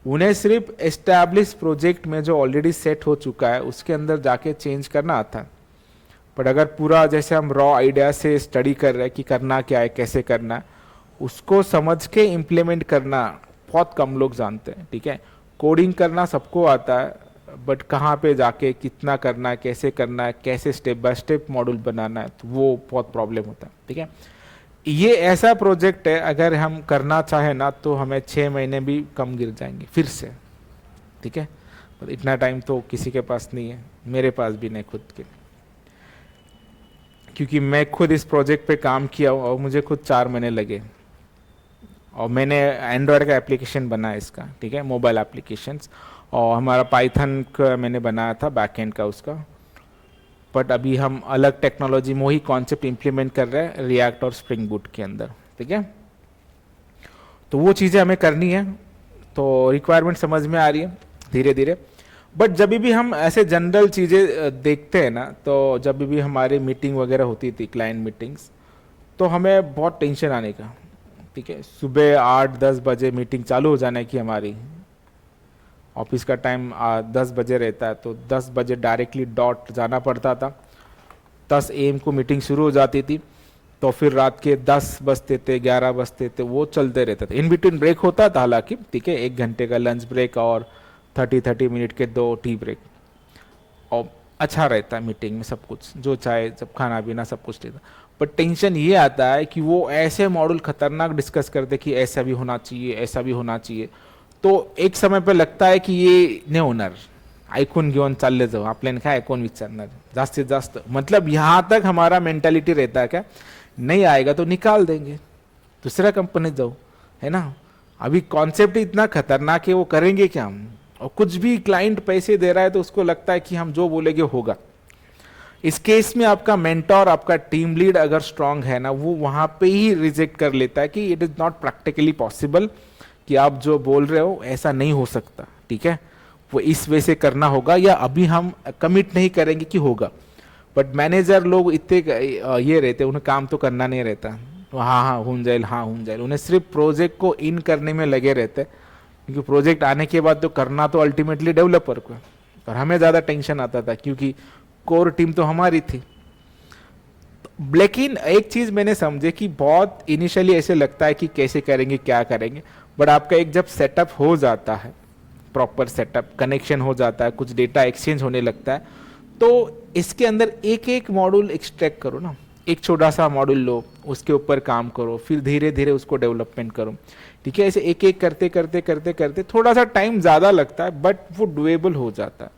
उन्हें सिर्फ एस्टैब्लिश प्रोजेक्ट में जो ऑलरेडी सेट हो चुका है उसके अंदर जाके चेंज करना आता है। बट अगर पूरा जैसे हम रॉ आइडिया से स्टडी कर रहे हैं कि करना क्या है, कैसे करना है, उसको समझ के इम्प्लीमेंट करना बहुत कम लोग जानते हैं। ठीक है, कोडिंग करना सबको आता है, बट कहाँ पे जाके कितना करना है, कैसे स्टेप बाय स्टेप मॉड्यूल बनाना है, तो वो बहुत प्रॉब्लम होता है। ठीक है, ये ऐसा प्रोजेक्ट है अगर हम करना चाहें ना तो हमें 6 महीने भी कम गिर जाएंगे फिर से। ठीक है, पर इतना टाइम तो किसी के पास नहीं है, मेरे पास भी नहीं खुद के, क्योंकि मैं खुद इस प्रोजेक्ट पे काम किया हूँ और मुझे खुद 4 महीने लगे और मैंने एंड्रॉयड का एप्लीकेशन बनाया इसका। ठीक है, मोबाइल एप्लीकेशंस, और हमारा पाइथन का मैंने बनाया था बैकएंड का उसका। बट अभी हम अलग टेक्नोलॉजी में वही कॉन्सेप्ट इंप्लीमेंट कर रहे हैं रिएक्ट और स्प्रिंग बूट के अंदर। ठीक है, तो वो चीज़ें हमें करनी है, तो रिक्वायरमेंट समझ में आ रही है धीरे धीरे। बट जब भी हम ऐसे जनरल चीज़ें देखते हैं ना, तो जब भी हमारी मीटिंग वगैरह होती थी, क्लाइंट मीटिंग्स, तो हमें बहुत टेंशन आने का। ठीक है, सुबह 8-10 बजे मीटिंग चालू हो जाने की, हमारी ऑफिस का टाइम 10 बजे रहता है, तो 10 बजे डायरेक्टली डॉट जाना पड़ता था। 10 AM को मीटिंग शुरू हो जाती थी, तो फिर रात के 10 बजते थे, 11 बजते थे, वो चलते रहते थे। इन बिटवीन ब्रेक होता था हालांकि, ठीक है, 1 घंटे का लंच ब्रेक और 30 मिनट के 2 टी ब्रेक, और अच्छा रहता है मीटिंग में सब कुछ, जो चाहे सब खाना पीना सब कुछ रहता। पर टेंशन ये आता है कि वो ऐसे मॉडल खतरनाक डिस्कस करते कि ऐसा भी होना चाहिए, ऐसा भी होना चाहिए, तो एक समय पे लगता आहे की ये नाही होणार, ऐकून घेऊन चालले जाऊ, आपल्याला काय ऐकून विचारणार जास्तीत जास्त, मतलब यहाँ तक हमारा मेंटालिटी रहता है क्या, नहीं आएगा तो निकाल देंगे, दूसरा कंपनी जाओ, है ना। अभी कॉन्सेप्ट इतना खतरनाक है, वो करेंगे क्या हम, और कुछ भी क्लाइंट पैसे दे रहा है तो उसको लगता है कि हम जो बोलेंगे होगा। इस केस में आपका मेंटोर, आपका टीम लीड अगर स्ट्रांग है ना, वो वहां पे ही रिजेक्ट कर लेता है कि it is not practically possible, कि आप जो बोल रहे हो ऐसा नहीं हो सकता। ठीक है, वो इस वे से करना होगा, या अभी हम कमिट नहीं करेंगे कि होगा। बट मैनेजर लोग इतने ये रहते, उन्हें काम तो करना नहीं रहता, हाँ हाँ हो जाए, हाँ हो जाए, उन्हें सिर्फ प्रोजेक्ट को इन करने में लगे रहते, क्योंकि प्रोजेक्ट आने के बाद तो करना तो अल्टीमेटली डेवलपर को, और हमें ज़्यादा टेंशन आता था क्योंकि कोर टीम तो हमारी थी। लेकिन एक चीज़ मैंने समझे कि बहुत इनिशियली ऐसे लगता है कि कैसे करेंगे, क्या करेंगे, बट आपका एक जब सेटअप हो जाता है, प्रॉपर सेटअप, कनेक्शन हो जाता है, कुछ डेटा एक्सचेंज होने लगता है, तो इसके अंदर एक एक मॉड्यूल एक्सट्रैक्ट करो ना, एक छोटा सा मॉड्यूल लो, उसके ऊपर काम करो, फिर धीरे धीरे उसको डेवलपमेंट करो। ठीक है, ऐसे एक एक करते करते करते करते थोड़ा सा टाइम ज़्यादा लगता है, बट वो डुएबल हो जाता है।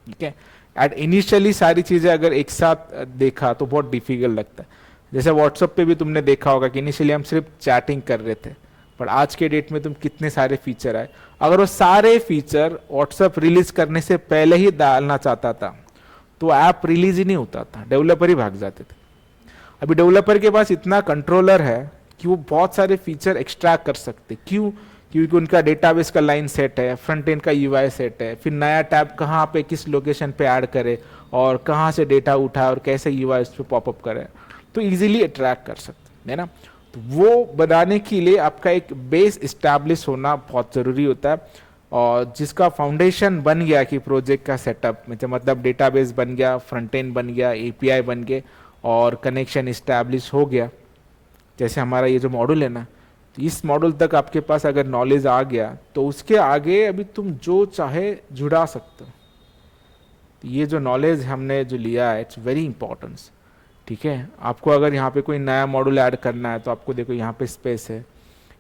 ठीक है, एट इनिशियली सारी चीज़ें अगर एक साथ देखा तो बहुत डिफिकल्ट लगता है। जैसे व्हाट्सएप पे भी तुमने देखा होगा कि इनिशियली हम सिर्फ चैटिंग कर रहे थे, पर आज के डेट में तुम कितने सारे फीचर आए। अगर वो सारे फीचर व्हाट्सएप रिलीज करने से पहले ही डालना चाहता था तो ऐप रिलीज ही नहीं होता था, डेवलपर ही भाग जाते थे। अभी डेवलपर के पास इतना कंट्रोलर है कि वो बहुत सारे फीचर एक्सट्रैक्ट कर सकते। क्यों? क्योंकि उनका डेटाबेस का लाइन सेट है, फ्रंट एंड का यूआई सेट है, फिर नया टैब कहाँ पे किस लोकेशन पे ऐड करे और कहाँ से डेटा उठाए और कैसे यूआई उस पर पॉपअप करे, तो इजीली अट्रैक्ट कर सकते है ना। तो वो बनाने के लिए आपका एक बेस इस्टेब्लिश होना बहुत ज़रूरी होता है, और जिसका फाउंडेशन बन गया कि प्रोजेक्ट का सेटअप मतलब डेटाबेस बन गया, फ्रंट एंड बन गया, एपीआई बन गए और कनेक्शन इस्टेब्लिश हो गया, जैसे हमारा ये जो मॉड्यूल है ना, तो इस मॉड्यूल तक आपके पास अगर नॉलेज आ गया तो उसके आगे अभी तुम जो चाहे जुड़ा सकते हो। तो ये जो नॉलेज हमने जो लिया है इट्स वेरी इंपॉर्टेंस, ठीक है। आपको अगर यहाँ पे कोई नया मॉड्यूल ऐड करना है तो आपको देखो यहाँ पे स्पेस है,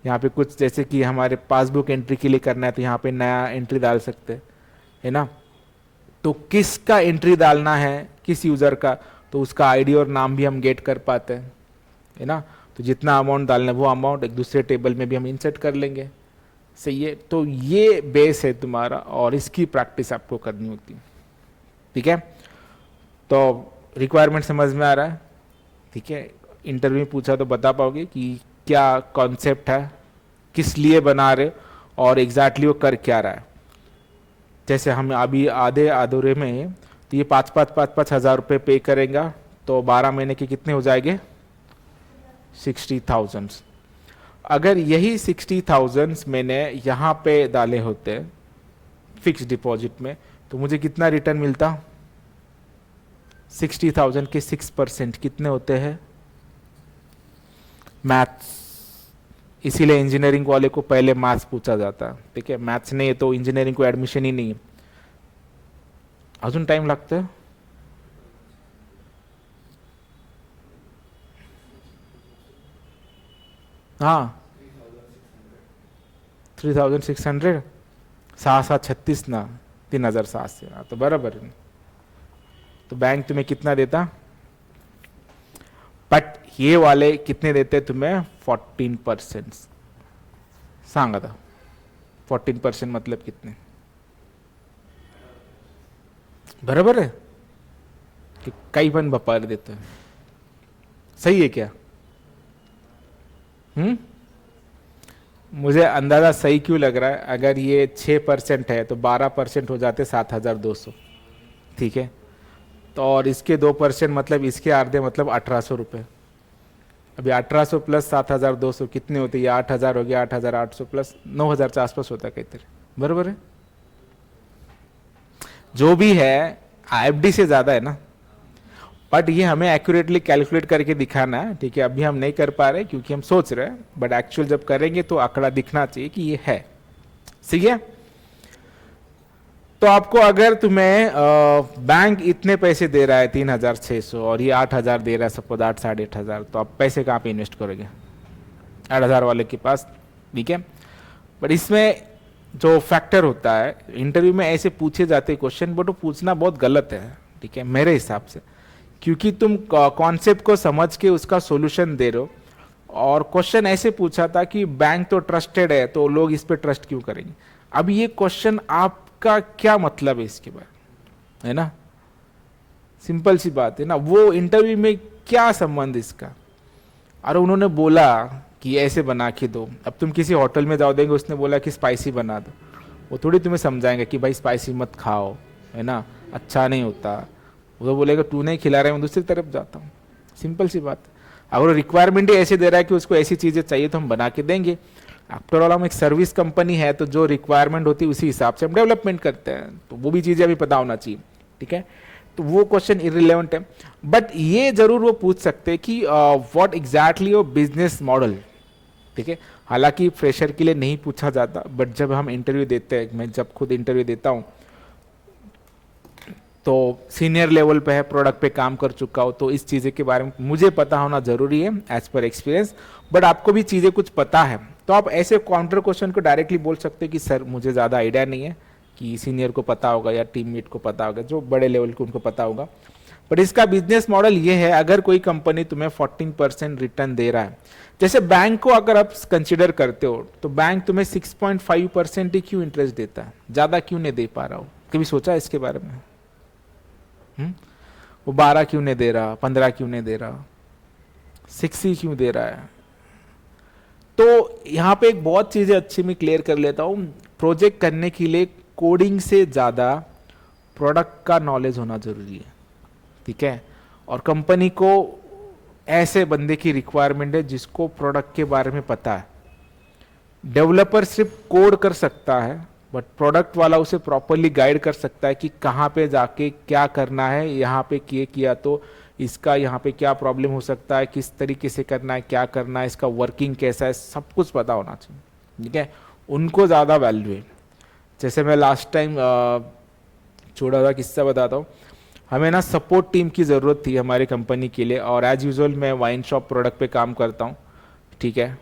यहाँ पे कुछ जैसे कि हमारे पासबुक एंट्री के लिए करना है तो यहाँ पे नया एंट्री डाल सकते हैं, है ना। तो किसका एंट्री डालना है, किस यूज़र का, तो उसका आईडी और नाम भी हम गेट कर पाते हैं, है ना। तो जितना अमाउंट डालना है वो अमाउंट एक दूसरे टेबल में भी हम इंसर्ट कर लेंगे, सही है। तो ये बेस है तुम्हारा और इसकी प्रैक्टिस आपको करनी होती है, ठीक है। तो रिक्वायरमेंट समझ में आ रहा है, ठीक है। इंटरव्यू में पूछा तो बता पाओगे कि क्या कॉन्सेप्ट है, किस लिए बना रहे और एग्जैक्टली वो कर क्या रहा है। जैसे हम अभी आधे अधूरे में तो ये 5-5 हज़ार रुपये पे करेंगे तो 12 महीने के कितने हो जाएंगे, 60,000। अगर यही 60,000 मैंने यहाँ पे डाले होते फिक्स डिपॉजिट में तो मुझे कितना रिटर्न मिलता, 60,000 के 6% कितने होते हैं, मैथ्स, इसीलिए इंजीनियरिंग वाले को पहले मैथ्स पूछा जाता है, ठीक है। मैथ्स नहीं है तो इंजीनियरिंग को एडमिशन ही नहीं है। अजून टाइम लगता है, हाँ 3,600, 6,36 ना 3,007 से, हाँ तो बराबर है। तो बैंक तुम्हें कितना देता, बट ये वाले कितने देते तुम्हें, 14%। सांगा था 14% मतलब कितने, बराबर है कि कई बन बपार देते हैं, सही है क्या। मुझे अंदाजा सही क्यों लग रहा है, अगर ये 6% है तो 12% हो जाते 7,200, ठीक है। तो और इसके 2% मतलब इसके आधे मतलब 1,800 रुपये। अभी 1,800 प्लस 7,200 कितने होते, ये 8,000 हो गया, 8,800 प्लस 9,000 के आसपास होता है कहते, बराबर है। जो भी है एफडी से ज़्यादा है ना, बट ये हमें एक्यूरेटली कैलकुलेट करके दिखाना है, ठीक है। अभी हम नहीं कर पा रहे क्योंकि हम सोच रहे हैं, बट एक्चुअल जब करेंगे तो आंकड़ा दिखना चाहिए कि ये है, सही है। तो आपको अगर तुम्हें बैंक इतने पैसे दे रहा है 3,600 और ये 8,000 दे रहा है सपोज 8, 8,500, तो आप पैसे कहाँ पे इन्वेस्ट करोगे, 8,000 वाले के पास, ठीक है। बट इसमें जो फैक्टर होता है, इंटरव्यू में ऐसे पूछे जाते क्वेश्चन, बट वो पूछना बहुत गलत है, ठीक है मेरे हिसाब से, क्योंकि तुम कॉन्सेप्ट को समझ के उसका सॉल्यूशन दे रहे हो। और क्वेश्चन ऐसे पूछा था कि बैंक तो ट्रस्टेड है तो लोग इस पे ट्रस्ट क्यों करेंगे। अब ये क्वेश्चन आपका क्या मतलब है इसके बारे, है ना, सिंपल सी बात है ना। वो इंटरव्यू में क्या संबंध इसका, और उन्होंने बोला कि ऐसे बना के दो। अब तुम किसी होटल में जाओ देंगे, उसने बोला कि स्पाइसी बना दो, वो थोड़ी तुम्हें समझाएंगे कि भाई स्पाइसी मत खाओ, है ना, अच्छा नहीं होता। वो तो बोलेगा तू नहीं खिला रहा है, मैं दूसरी तरफ जाता हूँ, सिंपल सी बात। अगर रिक्वायरमेंट ही ऐसे दे रहा है कि उसको ऐसी चीज़ें चाहिए तो हम बना के देंगे। आफ्टर ऑल हम एक सर्विस कंपनी है, तो जो रिक्वायरमेंट होती है उसी हिसाब से हम डेवलपमेंट करते हैं, तो वो भी चीज़ें अभी पता होना चाहिए, ठीक है। तो वो क्वेश्चन इरिलेवेंट है, बट ये जरूर वो पूछ सकते हैं कि what exactly your business model, ठीक है। हालांकि फ्रेशर के लिए नहीं पूछा जाता, बट जब हम इंटरव्यू देते हैं, मैं जब खुद इंटरव्यू देता हूँ तो सीनियर लेवल पे है, प्रोडक्ट पे काम कर चुका हो, तो इस चीज़ें के बारे में मुझे पता होना जरूरी है एज पर एक्सपीरियंस। बट आपको भी चीज़ें कुछ पता है तो आप ऐसे काउंटर क्वेश्चन को डायरेक्टली बोल सकते हैं कि सर मुझे ज़्यादा आइडिया नहीं है, कि सीनियर को पता होगा या टीममेट को पता होगा, जो बड़े लेवल के उनको पता होगा। बट इसका बिजनेस मॉडल ये है, अगर कोई कंपनी तुम्हें 14% रिटर्न दे रहा है, जैसे बैंक को अगर आप कंसिडर करते हो तो बैंक तुम्हें 6.5% ही क्यों इंटरेस्ट देता है, ज़्यादा क्यों नहीं दे पा रहा हो, कभी सोचा इसके बारे में। वो 12 क्यों नहीं दे रहा, 15 क्यों नहीं दे रहा, 6 ही क्यों दे रहा है। तो यहाँ पे एक बहुत चीज़ें अच्छी मैं क्लियर कर लेता हूँ। प्रोजेक्ट करने के लिए कोडिंग से ज़्यादा प्रोडक्ट का नॉलेज होना जरूरी है, ठीक है। और कंपनी को ऐसे बंदे की रिक्वायरमेंट है जिसको प्रोडक्ट के बारे में पता है। डेवलपर सिर्फ कोड कर सकता है, बट प्रोडक्ट वाला उसे प्रॉपरली गाइड कर सकता है कि कहाँ पे जाके क्या करना है, यहाँ पे किया तो इसका यहाँ पे क्या प्रॉब्लम हो सकता है, किस तरीके से करना है, क्या करना है, इसका वर्किंग कैसा है, सब कुछ पता होना चाहिए, ठीक है। उनको ज़्यादा वैल्यू है। जैसे मैं लास्ट टाइम छोटा सा किस्सा बताता हूँ। हमें ना सपोर्ट टीम की ज़रूरत थी हमारी कंपनी के लिए, और एज यूजुअल मैं वाइन शॉप प्रोडक्ट पे काम करता हूँ, ठीक है।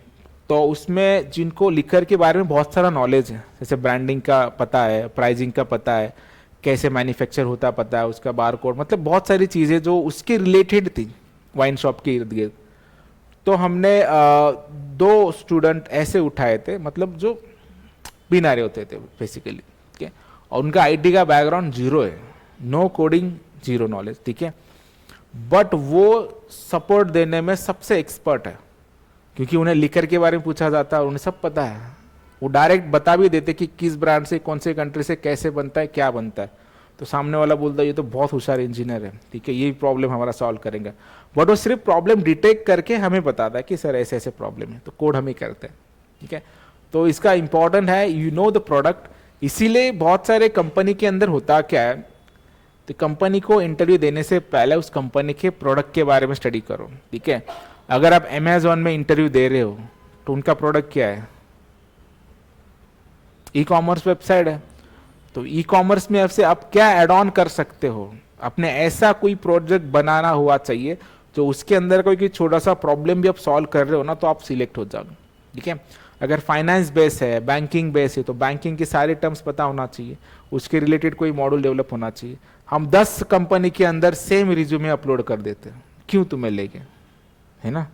तो उसमें जिनको लिकर के बारे में बहुत सारा नॉलेज है, जैसे ब्रांडिंग का पता है, प्राइसिंग का पता है, कैसे मैन्युफैक्चर होता है पता है, उसका बार कोड, मतलब बहुत सारी चीज़ें जो उसके रिलेटेड थी वाइन शॉप के इर्द गिर्द। तो हमने 2 स्टूडेंट ऐसे उठाए थे, मतलब जो बिना रहे होते थे बेसिकली, ठीक है। और उनका आईटी का बैकग्राउंड जीरो है, नो कोडिंग, जीरो नॉलेज, ठीक है। बट वो सपोर्ट देने में सबसे एक्सपर्ट है, क्योंकि उन्हें लिकर के बारे में पूछा जाता है और उन्हें सब पता है। वो डायरेक्ट बता भी देते कि किस ब्रांड से, कौन से कंट्री से कैसे बनता है, क्या बनता है। तो सामने वाला बोलता है ये तो बहुत होशियार इंजीनियर है, ठीक है, यही प्रॉब्लम हमारा सॉल्व करेंगे। बट वो सिर्फ प्रॉब्लम डिटेक्ट करके हमें बताता है कि सर ऐसे ऐसे प्रॉब्लम है, तो कोड हम ही करते हैं, ठीक है। तो इसका इंपॉर्टेंट है यू नो द प्रोडक्ट। इसीलिए बहुत सारे कंपनी के अंदर होता क्या है, तो कंपनी को इंटरव्यू देने से पहले उस कंपनी के प्रोडक्ट के बारे में स्टडी करो, ठीक है। अगर आप अमेजोन में इंटरव्यू दे रहे हो तो उनका प्रोडक्ट क्या है, ई कॉमर्स वेबसाइट है। तो ई कॉमर्स में आपसे आप क्या एड ऑन कर सकते हो, अपने ऐसा कोई प्रोजेक्ट बनाना हुआ चाहिए जो उसके अंदर कोई छोटा सा प्रॉब्लम भी आप सॉल्व कर रहे हो ना, तो आप सिलेक्ट हो जाओगे, ठीक है। अगर फाइनेंस बेस है, बैंकिंग बेस है, तो बैंकिंग के सारे टर्म्स पता होना चाहिए, उसके रिलेटेड कोई मॉडल डेवलप होना चाहिए। हम 10 कंपनी के अंदर सेम रिज्यूमे अपलोड कर देते हैं, क्यों तुम्हें लेंगे, है ना,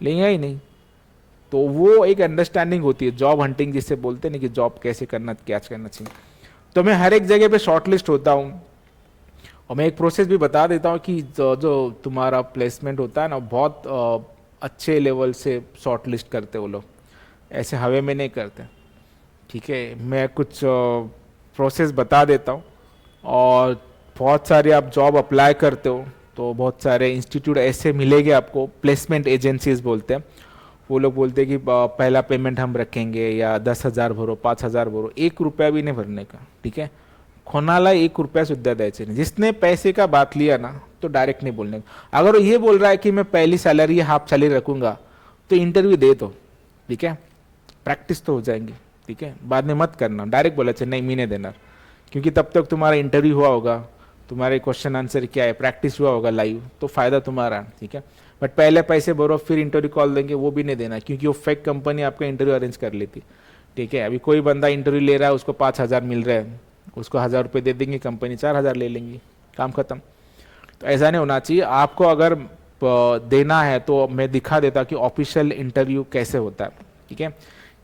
लेंगे ही नहीं। तो वो एक अंडरस्टैंडिंग होती है, जॉब हंटिंग जिसे बोलते हैं ना, कि जॉब कैसे करना, क्या करना चाहिए। तो मैं हर एक जगह पे शॉर्टलिस्ट होता हूँ, और मैं एक प्रोसेस भी बता देता हूँ कि जो तुम्हारा प्लेसमेंट होता है ना, बहुत अच्छे लेवल से शॉर्टलिस्ट करते वो लोग, ऐसे हवे में नहीं करते, ठीक है। मैं कुछ प्रोसेस बता देता हूँ, और बहुत सारे आप जॉब अप्लाई करते हो तो बहुत सारे इंस्टीट्यूट ऐसे मिलेंगे आपको, प्लेसमेंट एजेंसीज बोलते हैं। वो लोग बोलते हैं कि पहला पेमेंट हम रखेंगे, या 10,000 भरो, 5,000 भरो, 1 रुपया भी नहीं भरने का, ठीक है। कोणाला 1 रुपया सुद्धा द्यायचे नहीं। जिसने पैसे का बात लिया ना, तो डायरेक्ट नहीं बोलने का। अगर वो ये बोल रहा है कि मैं पहली सैलरी हाफ सैलरी रखूंगा, तो इंटरव्यू दे दो, ठीक है, प्रैक्टिस तो हो जाएंगी, ठीक है। बाद में मत करना, डायरेक्ट बोला चाहिए नहीं महीने देना, क्योंकि तब तक तुम्हारा इंटरव्यू हुआ होगा, तुम्हारे क्वेश्चन आंसर क्या है, प्रैक्टिस हुआ होगा लाइव, तो फायदा तुम्हारा, ठीक है। बट पहले पैसे भरो फिर इंटरव्यू कॉल देंगे, वो भी नहीं देना, क्योंकि वो फेक कंपनी आपका इंटरव्यू अरेंज कर लेती, ठीक है। अभी कोई बंदा इंटरव्यू ले रहा है, उसको 5,000 मिल रहा है, उसको 1,000 रुपये दे देंगे, कंपनी 4,000 ले लेंगी, काम खत्म। तो ऐसा नहीं होना चाहिए। आपको अगर देना है तो मैं दिखा देता कि ऑफिशियल इंटरव्यू कैसे होता है, ठीक है।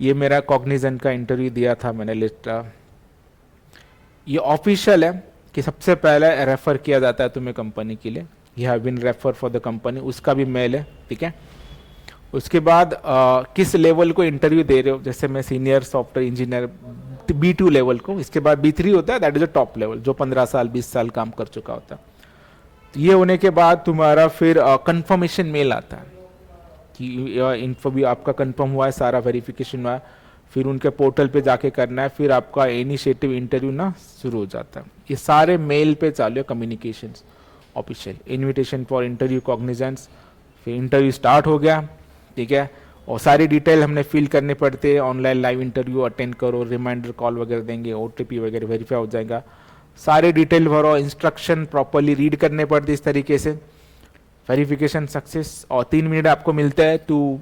ये मेरा कॉग्निजेंट का इंटरव्यू दिया था मैंने, लिस्ट, ये ऑफिशियल है कि सबसे पहले रेफर किया जाता है तुम्हें कंपनी के लिए, you have been refer for the company, उसका भी मेल है, ठीक है। उसके बाद किस लेवल को इंटरव्यू दे रहे हो, जैसे मैं senior software engineer B2 level को, इसके बाद B3 होता है, that is a top level, जो 15 साल 20 साल काम कर चुका होता है। तो ये होने के बाद तुम्हारा फिर कंफर्मेशन मेल आता है कि इन्फो भी आपका कंफर्म हुआ है, सारा वेरिफिकेशन हुआ है, फिर उनके पोर्टल पे जाके करना है, फिर आपका इनिशिएटिव इंटरव्यू ना शुरू हो जाता है। ये सारे मेल पे चालू है communication, official invitation for interview cognizance, फिर इंटरव्यू स्टार्ट हो गया, ठीक है। और सारी डिटेल हमने फिल करने पड़ते हैं, ऑनलाइन लाइव इंटरव्यू अटेंड करो, रिमाइंडर कॉल वगैरह देंगे, OTP वगैरह वेरीफाई हो जाएगा, सारे डिटेल भरो, इंस्ट्रक्शन प्रॉपरली रीड करने पड़ते इस तरीके से, वेरिफिकेशन सक्सेस, और 3 मिनट आपको मिलता है टू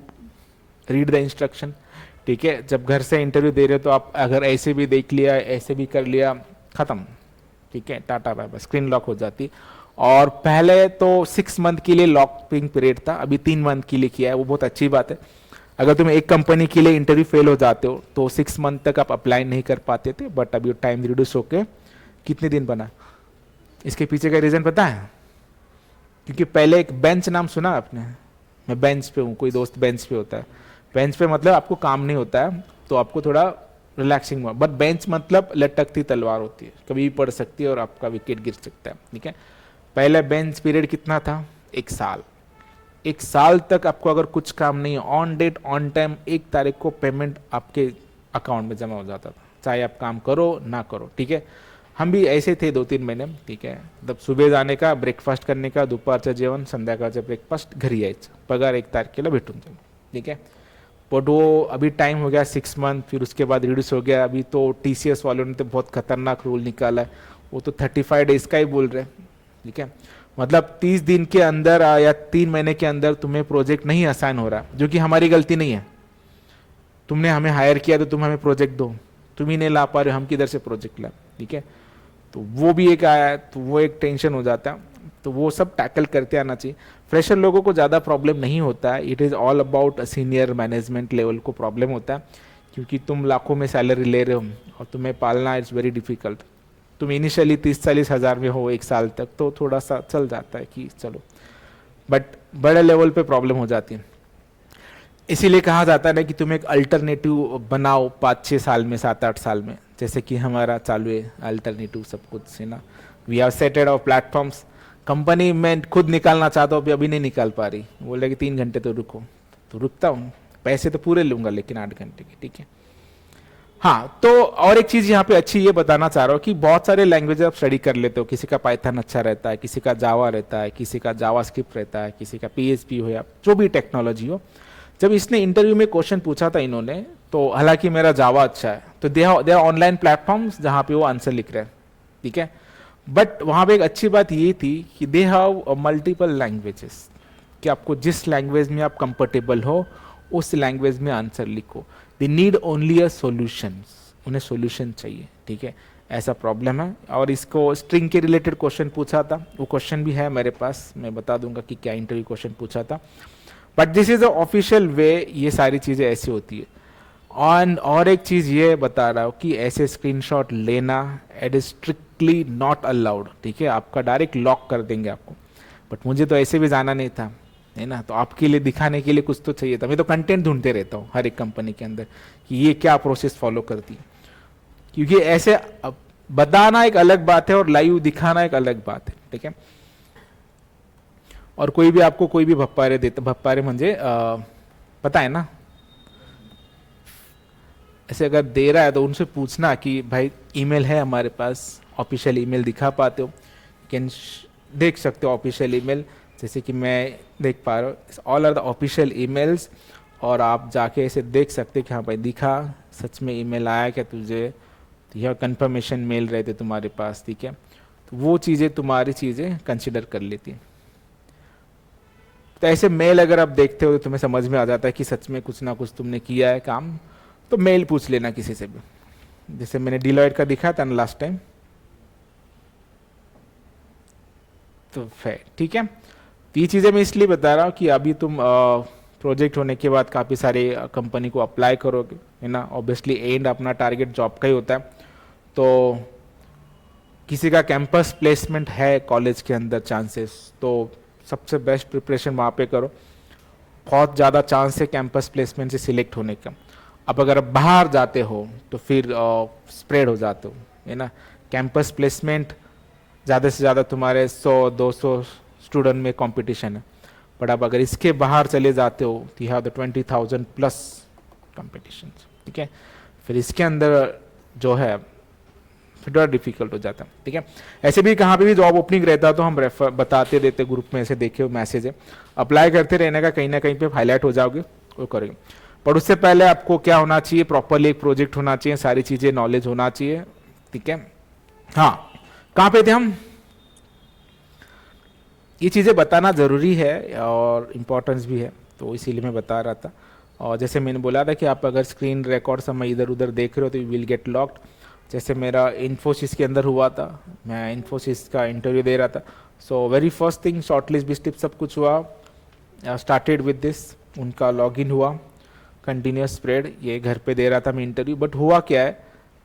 रीड द इंस्ट्रक्शन, ठीक है। जब घर से इंटरव्यू दे रहे हो तो आप अगर ऐसे भी देख लिया, ऐसे भी कर लिया, खत्म, ठीक है, tata bye bye, screen lock हो जाती। और पहले तो 6 मंथ के लिए लॉकिंग पीरियड था, अभी 3 मंथ के लिए किया है, वो बहुत अच्छी बात है। अगर तुम एक कंपनी के लिए इंटरव्यू फेल हो जाते हो तो 6 मंथ तक आप अप्लाई नहीं कर पाते थे, बट अभी टाइम रिड्यूस होके कितने दिन बना, इसके पीछे का रीजन पता है? क्योंकि पहले एक बेंच नाम सुना आपने, मैं बेंच पे हूँ, कोई दोस्त बेंच पे होता है, बेंच पे मतलब आपको काम नहीं होता है तो आपको थोड़ा रिलैक्सिंग हुआ, बट बेंच मतलब लटकती तलवार होती है, कभी भी पड़ सकती है और आपका विकेट गिर सकता है, ठीक है। पहले बेंच पीरियड कितना था, 1 साल। 1 साल तक आपको अगर कुछ काम नहीं है, ऑन डेट ऑन टाइम 1 तारीख को पेमेंट आपके अकाउंट में जमा हो जाता था, चाहे आप काम करो ना करो, ठीक है। हम भी ऐसे थे 2-3 महीने, ठीक है। मतलब सुबह जाणे का, ब्रेकफास्ट करणे का, दुपारचं जेवण, संध्याकाळचं ब्रेकफास्ट, घरी यायचं, पगार 1 तारखेला भेटून जाईल, ठीक है। बट वो अभी टाइम हो गया 6 मंथ, फिर उसके बाद रिड्यूस हो गया। अभी तो TCS वालों ने तो बहुत खतरनाक रूल निकाला है, वो तो 35 डेज का ही बोल रहे हैं, ठीक है। मतलब 30 दिन के अंदर या 3 महीने के अंदर तुम्हें प्रोजेक्ट नहीं असाइन हो रहा, जो कि हमारी गलती नहीं है। तुमने हमें हायर किया तो तुम हमें प्रोजेक्ट दो, तुम ही नहीं ला पा रहे हो, हम किधर से प्रोजेक्ट लाए, ठीक है। तो वो भी एक आया है, तो वो एक टेंशन हो जाता है, तो वो सब टैकल करते आना चाहिए। फ्रेशर लोगों को ज़्यादा प्रॉब्लम नहीं होता है, it is all about senior management level को प्रॉब्लम होता है, क्योंकि तुम लाखों में सैलरी ले रहे हो और तुम्हें पालना इट्स वेरी डिफिकल्ट। तुम इनिशियली 30-40 हज़ार में हो 1 साल तक तो थोड़ा सा चल जाता है कि चलो, बट बड़े लेवल पे प्रॉब्लम हो जाती है। इसीलिए कहा जाता है ना कि तुम एक अल्टरनेटिव बनाओ 5-6 साल में, 7-8 साल में, जैसे कि हमारा चालू है अल्टरनेटिव सब कुछ है ना। We have setted our platforms. Company में खुद निकालना चाहता हूँ, अभी नहीं निकाल पा रही, बोले कि 3 घंटे तो रुको, तो रुकता हूँ, पैसे तो पूरे लूंगा लेकिन 8 घंटे के, ठीक है। हाँ, तो और एक चीज यहाँ पे अच्छी ये बताना चाह रहा हूँ कि बहुत सारे लैंग्वेज आप स्टडी कर लेते हो, किसी का पाइथन अच्छा रहता है, किसी का जावा रहता है, किसी का जावास्क्रिप्ट रहता है, किसी का PHP हो या जो भी टेक्नोलॉजी हो। जब इसने इंटरव्यू में क्वेश्चन पूछा था इन्होंने, तो हालांकि मेरा जावा अच्छा है, तो दे आर ऑनलाइन प्लेटफॉर्म्स जहाँ पे वो आंसर लिख रहे हैं, ठीक है। बट वहाँ पे एक अच्छी बात ये थी कि दे हैव मल्टीपल लैंग्वेजेस, कि आपको जिस लैंग्वेज में आप कंफर्टेबल हो उस लैंग्वेज में आंसर लिखो। They need only a solution, उन्हें सोल्यूशन चाहिए, ठीक है। ऐसा प्रॉब्लम है। और इसको स्ट्रिंग के रिलेटेड क्वेश्चन पूछा था, वो क्वेश्चन भी है मेरे पास, मैं बता दूंगा कि क्या इंटरव्यू क्वेश्चन पूछा था। But this is a official way, ये सारी चीज़ें ऐसी होती है। और एक चीज़ ये बता रहा हूँ कि ऐसे स्क्रीनशॉट लेना it is strictly not allowed, ठीक है। आपका डायरेक्ट लॉक कर देंगे आपको। बट मुझे तो ऐसे भी जाना नहीं था, है ना, तो आपके लिए दिखाने के लिए कुछ तो चाहिए था। मैं तो कंटेंट ढूंढते रहता हूँ हर एक कंपनी के अंदर कि ये क्या प्रोसेस फॉलो करती है, क्योंकि ऐसे बताना एक अलग बात है और लाइव दिखाना एक अलग बात है, ठीक है। और कोई भी आपको कोई भी भप्पारे देता, भप्पारे म्हणजे पता है ना, ऐसे अगर दे रहा है तो उनसे पूछना कि भाई ईमेल है हमारे पास, ऑफिशियल ईमेल दिखा पाते हो, कैन देख सकते हो ऑफिशियल ईमेल, जैसे कि मैं देख पा रहा हूँ, all are the official emails, और आप जाके ऐसे देख सकते कि हाँ भाई दिखा, सच में ईमेल आया क्या तुझे, तो यह कंफर्मेशन मेल रहते तुम्हारे पास, ठीक है। तो वो चीज़ें तुम्हारी चीज़ें कंसिडर कर लेती हैं। तो ऐसे मेल अगर आप देखते हो तो तुम्हें समझ में आ जाता है कि सच में कुछ ना कुछ तुमने किया है काम, तो मेल पूछ लेना किसी से भी, जैसे मैंने डिलॉयट का दिखाया था ना लास्ट टाइम, तो फिर ठीक है। तो ये चीज़ें मैं इसलिए बता रहा हूँ कि अभी तुम प्रोजेक्ट होने के बाद काफ़ी सारे कंपनी को अप्लाई करोगे, है ना। ऑब्वियसली एंड अपना टारगेट जॉब का ही होता है, तो किसी का कैंपस प्लेसमेंट है कॉलेज के अंदर चांसेस, तो सबसे बेस्ट प्रिपरेशन वहाँ पे करो, बहुत ज़्यादा चांस है कैंपस प्लेसमेंट से सिलेक्ट होने का। अब अगर आप बाहर जाते हो तो फिर स्प्रेड हो जाते हो, है ना। कैंपस प्लेसमेंट ज़्यादा से ज़्यादा तुम्हारे 100-200 स्टूडेंट में कंपटीशन है, बट अब अगर इसके बाहर चले जाते हो तो you have the 20,000 plus competition, ठीक है। फिर इसके अंदर जो है फिर थोड़ा डिफिकल्ट हो जाता है, ठीक है। ऐसे भी कहाँ पे भी जॉब ओपनिंग रहता है तो हम रेफर बताते देते, ग्रुप में ऐसे देखे मैसेज है, अप्लाई करते रहने का, कहीं ना कहीं पे हाईलाइट हो जाओगे, वो करेंगे। पर उससे पहले आपको क्या होना चाहिए, प्रॉपरली एक प्रोजेक्ट होना चाहिए, सारी चीज़ें नॉलेज होना चाहिए, ठीक है। हाँ, कहाँ पे थे हम, ये चीज़ें बताना ज़रूरी है और इम्पोर्टेंस भी है, तो इसीलिए मैं बता रहा था। और जैसे मैंने बोला था कि आप अगर स्क्रीन रिकॉर्ड समय इधर उधर देख रहे हो तो यू विल गेट लॉक्ड। जैसे मेरा इन्फोसिस के अंदर हुआ था, मैं इन्फोसिस का इंटरव्यू दे रहा था, so very first thing shortlist बिस्टिप सब कुछ हुआ, स्टार्टेड विद दिस, उनका लॉगिन हुआ, कंटिन्युअस स्प्रेड, ये घर पे दे रहा था मैं इंटरव्यू। बट हुआ क्या है,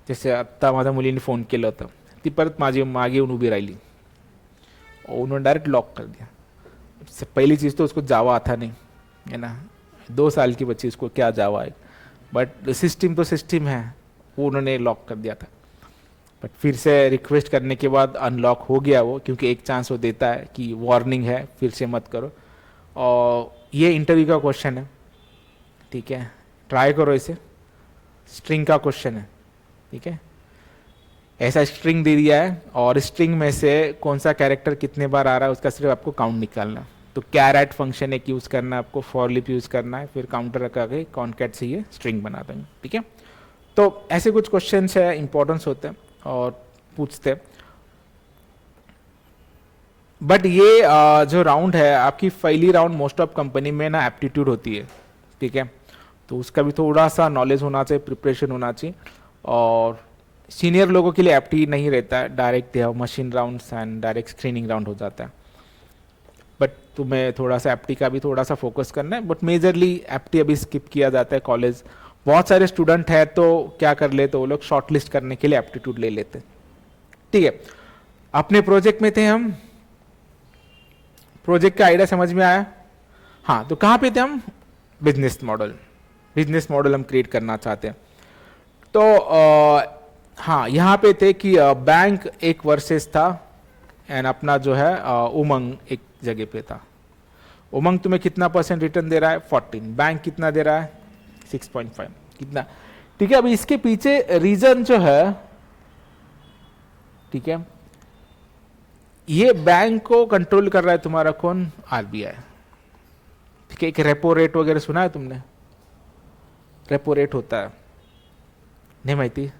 जैसे आत्ता माझ्या मुलीने फोन केलं होतं, ती परत माझी मागे येऊन उभी राहिली और उन्होंने डायरेक्ट लॉक कर दिया। सबसे पहली चीज़ तो उसको जावा आता नहीं, है ना, 2 साल की बच्ची, उसको क्या जावा है, बट सिस्टम तो सिस्टम है, वो उन्होंने लॉक कर दिया था। बट फिर से रिक्वेस्ट करने के बाद अनलॉक हो गया वो, क्योंकि एक चांस वो देता है कि वार्निंग है, फिर से मत करो। और ये इंटरव्यू का क्वेश्चन है, ठीक है, ट्राई करो इसे। स्ट्रिंग का क्वेश्चन है, ठीक है, ऐसा स्ट्रिंग दे दिया है और स्ट्रिंग में से कौन सा कैरेक्टर कितने बार आ रहा है उसका सिर्फ आपको काउंट निकालना। तो कैरेट फंक्शन एक यूज़ करना है आपको, फॉर लूप यूज़ करना है, फिर काउंटर रखा के कॉन्कैट से ये स्ट्रिंग बना देंगे, ठीक है। तो ऐसे कुछ क्वेश्चन है, इंपॉर्टेंस होते हैं और पूछते हैं। बट ये जो राउंड है आपकी पहली राउंड मोस्ट ऑफ कंपनी में ना एप्टीट्यूड होती है, ठीक है, तो उसका भी थोड़ा सा नॉलेज होना चाहिए, प्रिपरेशन होना चाहिए। और सीनियर लोगों के लिए एप्टी नहीं रहता है, direct machine rounds and direct screening round हो जाता है। बट तुम्हें थोड़ा सा एप्टी का भी थोड़ा सा फोकस करना है, बट मेजरली एप्टी अभी स्किप किया जाता है कॉलेज। बहुत सारे स्टूडेंट है तो क्या कर लेते, वो लोग शॉर्ट लिस्ट करने के लिए एप्टीट्यूड ले लेते, ठीक है। अपने प्रोजेक्ट में थे हम, प्रोजेक्ट का आइडिया समझ में आया? हाँ, तो कहाँ पे थे हम? बिजनेस मॉडल, बिजनेस मॉडल हम क्रिएट करना चाहते हैं। तो हाँ, यहाँ पे थे कि बैंक एक वर्सेस था एंड अपना जो है उमंग एक जगह पे था। उमंग तुम्हें कितना % रिटर्न दे रहा है? 14। बैंक कितना दे रहा है? 6.5। कितना, ठीक है। अभी इसके पीछे रीजन जो है, ठीक है, ये बैंक को कंट्रोल कर रहा है तुम्हारा कौन? आरबीआई, ठीक है। एक रेपो रेट वगैरह सुना है तुमने? रेपो रेट होता है, नाही माहिती?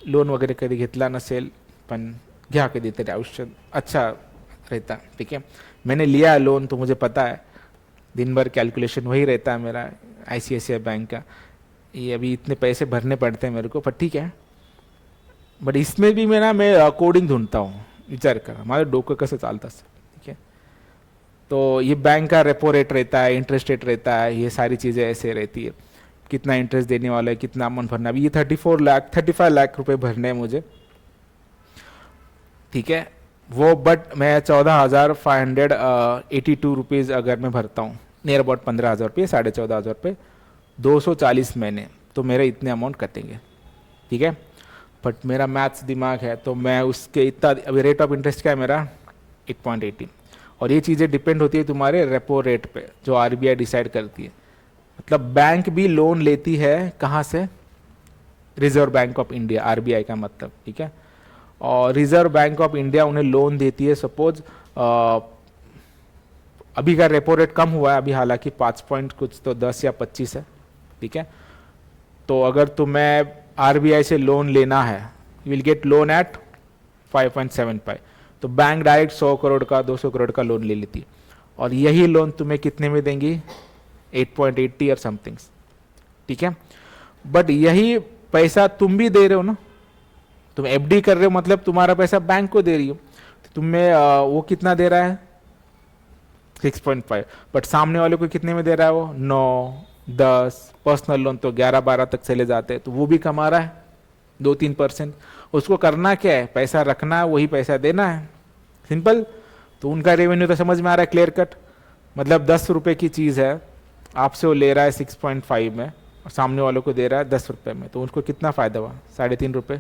लोन वगैरह कधी घेतला नसेल पण घ्या कधीतरी, आयुष्य अच्छा रहता, ठीक है। मैंने लिया है लोन तो मुझे पता है, दिन भर कैलकुलेशन वही रहता है मेरा आईसीआईसीआई बैंक का। ये अभी इतने पैसे भरने पड़ते हैं मेरे को, पर ठीक है। बट इसमें भी मैं कोडिंग ढूंढता हूँ, विचार करा माझं डोकं कसं चालतं असं, ठीक है। तो ये बैंक का रेपो रेट रहता है, इंटरेस्ट रेट रहता है, ये सारी चीज़ें ऐसे रहती है, कितना इंटरेस्ट देने वाला है, कितना अमाउंट भरना। अभी ये 35 लाख रुपए भरने हैं मुझे, ठीक है वो। बट मैं 14,582 रुपीज़ अगर मैं भरता हूँ, नियर अबाउट 15,000 रुपये, 14,500 रुपये, 240 महीने, तो मेरे इतने अमाउंट कटेंगे, ठीक है। बट मेरा मैथ्स दिमाग है तो मैं उसके इतना, अभी रेट ऑफ इंटरेस्ट क्या है मेरा? 8.18। और ये चीज़ें डिपेंड होती है तुम्हारे रेपो रेट पे, जो आरबीआई डिसाइड करती है। मतलब बैंक भी लोन लेती है कहाँ से? Reserve bank of India, RBI का मतलब, ठीक है। और रिजर्व बैंक ऑफ इंडिया उन्हें लोन देती है। सपोज अभी का रेपो रेट कम हुआ है अभी, हालांकि 5 पॉइंट कुछ तो 10 या 25 है, ठीक है। तो अगर तुम्हें आरबीआई से लोन लेना है, you will get loan eight 5.75। तो बैंक डायरेक्ट 100 करोड़ का, 200 करोड़ का लोन ले लेती है, और यही लोन तुम्हें कितने में देंगी? 8.80 और समथिंग, ठीक है। बट यही पैसा तुम भी दे रहे हो ना, तुम एफडी कर रहे हो, मतलब तुम्हारा पैसा बैंक को दे रही हो, तो तुम्हें वो कितना दे रहा है? 6.5। बट सामने वाले को कितने में दे रहा है वो? 9, 10। पर्सनल लोन तो 11-12 तक चले जाते हैं, तो वो भी कमा रहा है 2-3%। उसको करना क्या है? पैसा रखना है, वही पैसा देना है, सिंपल। तो उनका रेवेन्यू तो समझ में आ रहा है, क्लियर कट। मतलब 10 रुपए की चीज़ है, आपसे वो ले रहा है 6.5 में और सामने वालों को दे रहा है 10 रुपये में, तो उनको कितना फ़ायदा हुआ? 3.5 रुपये।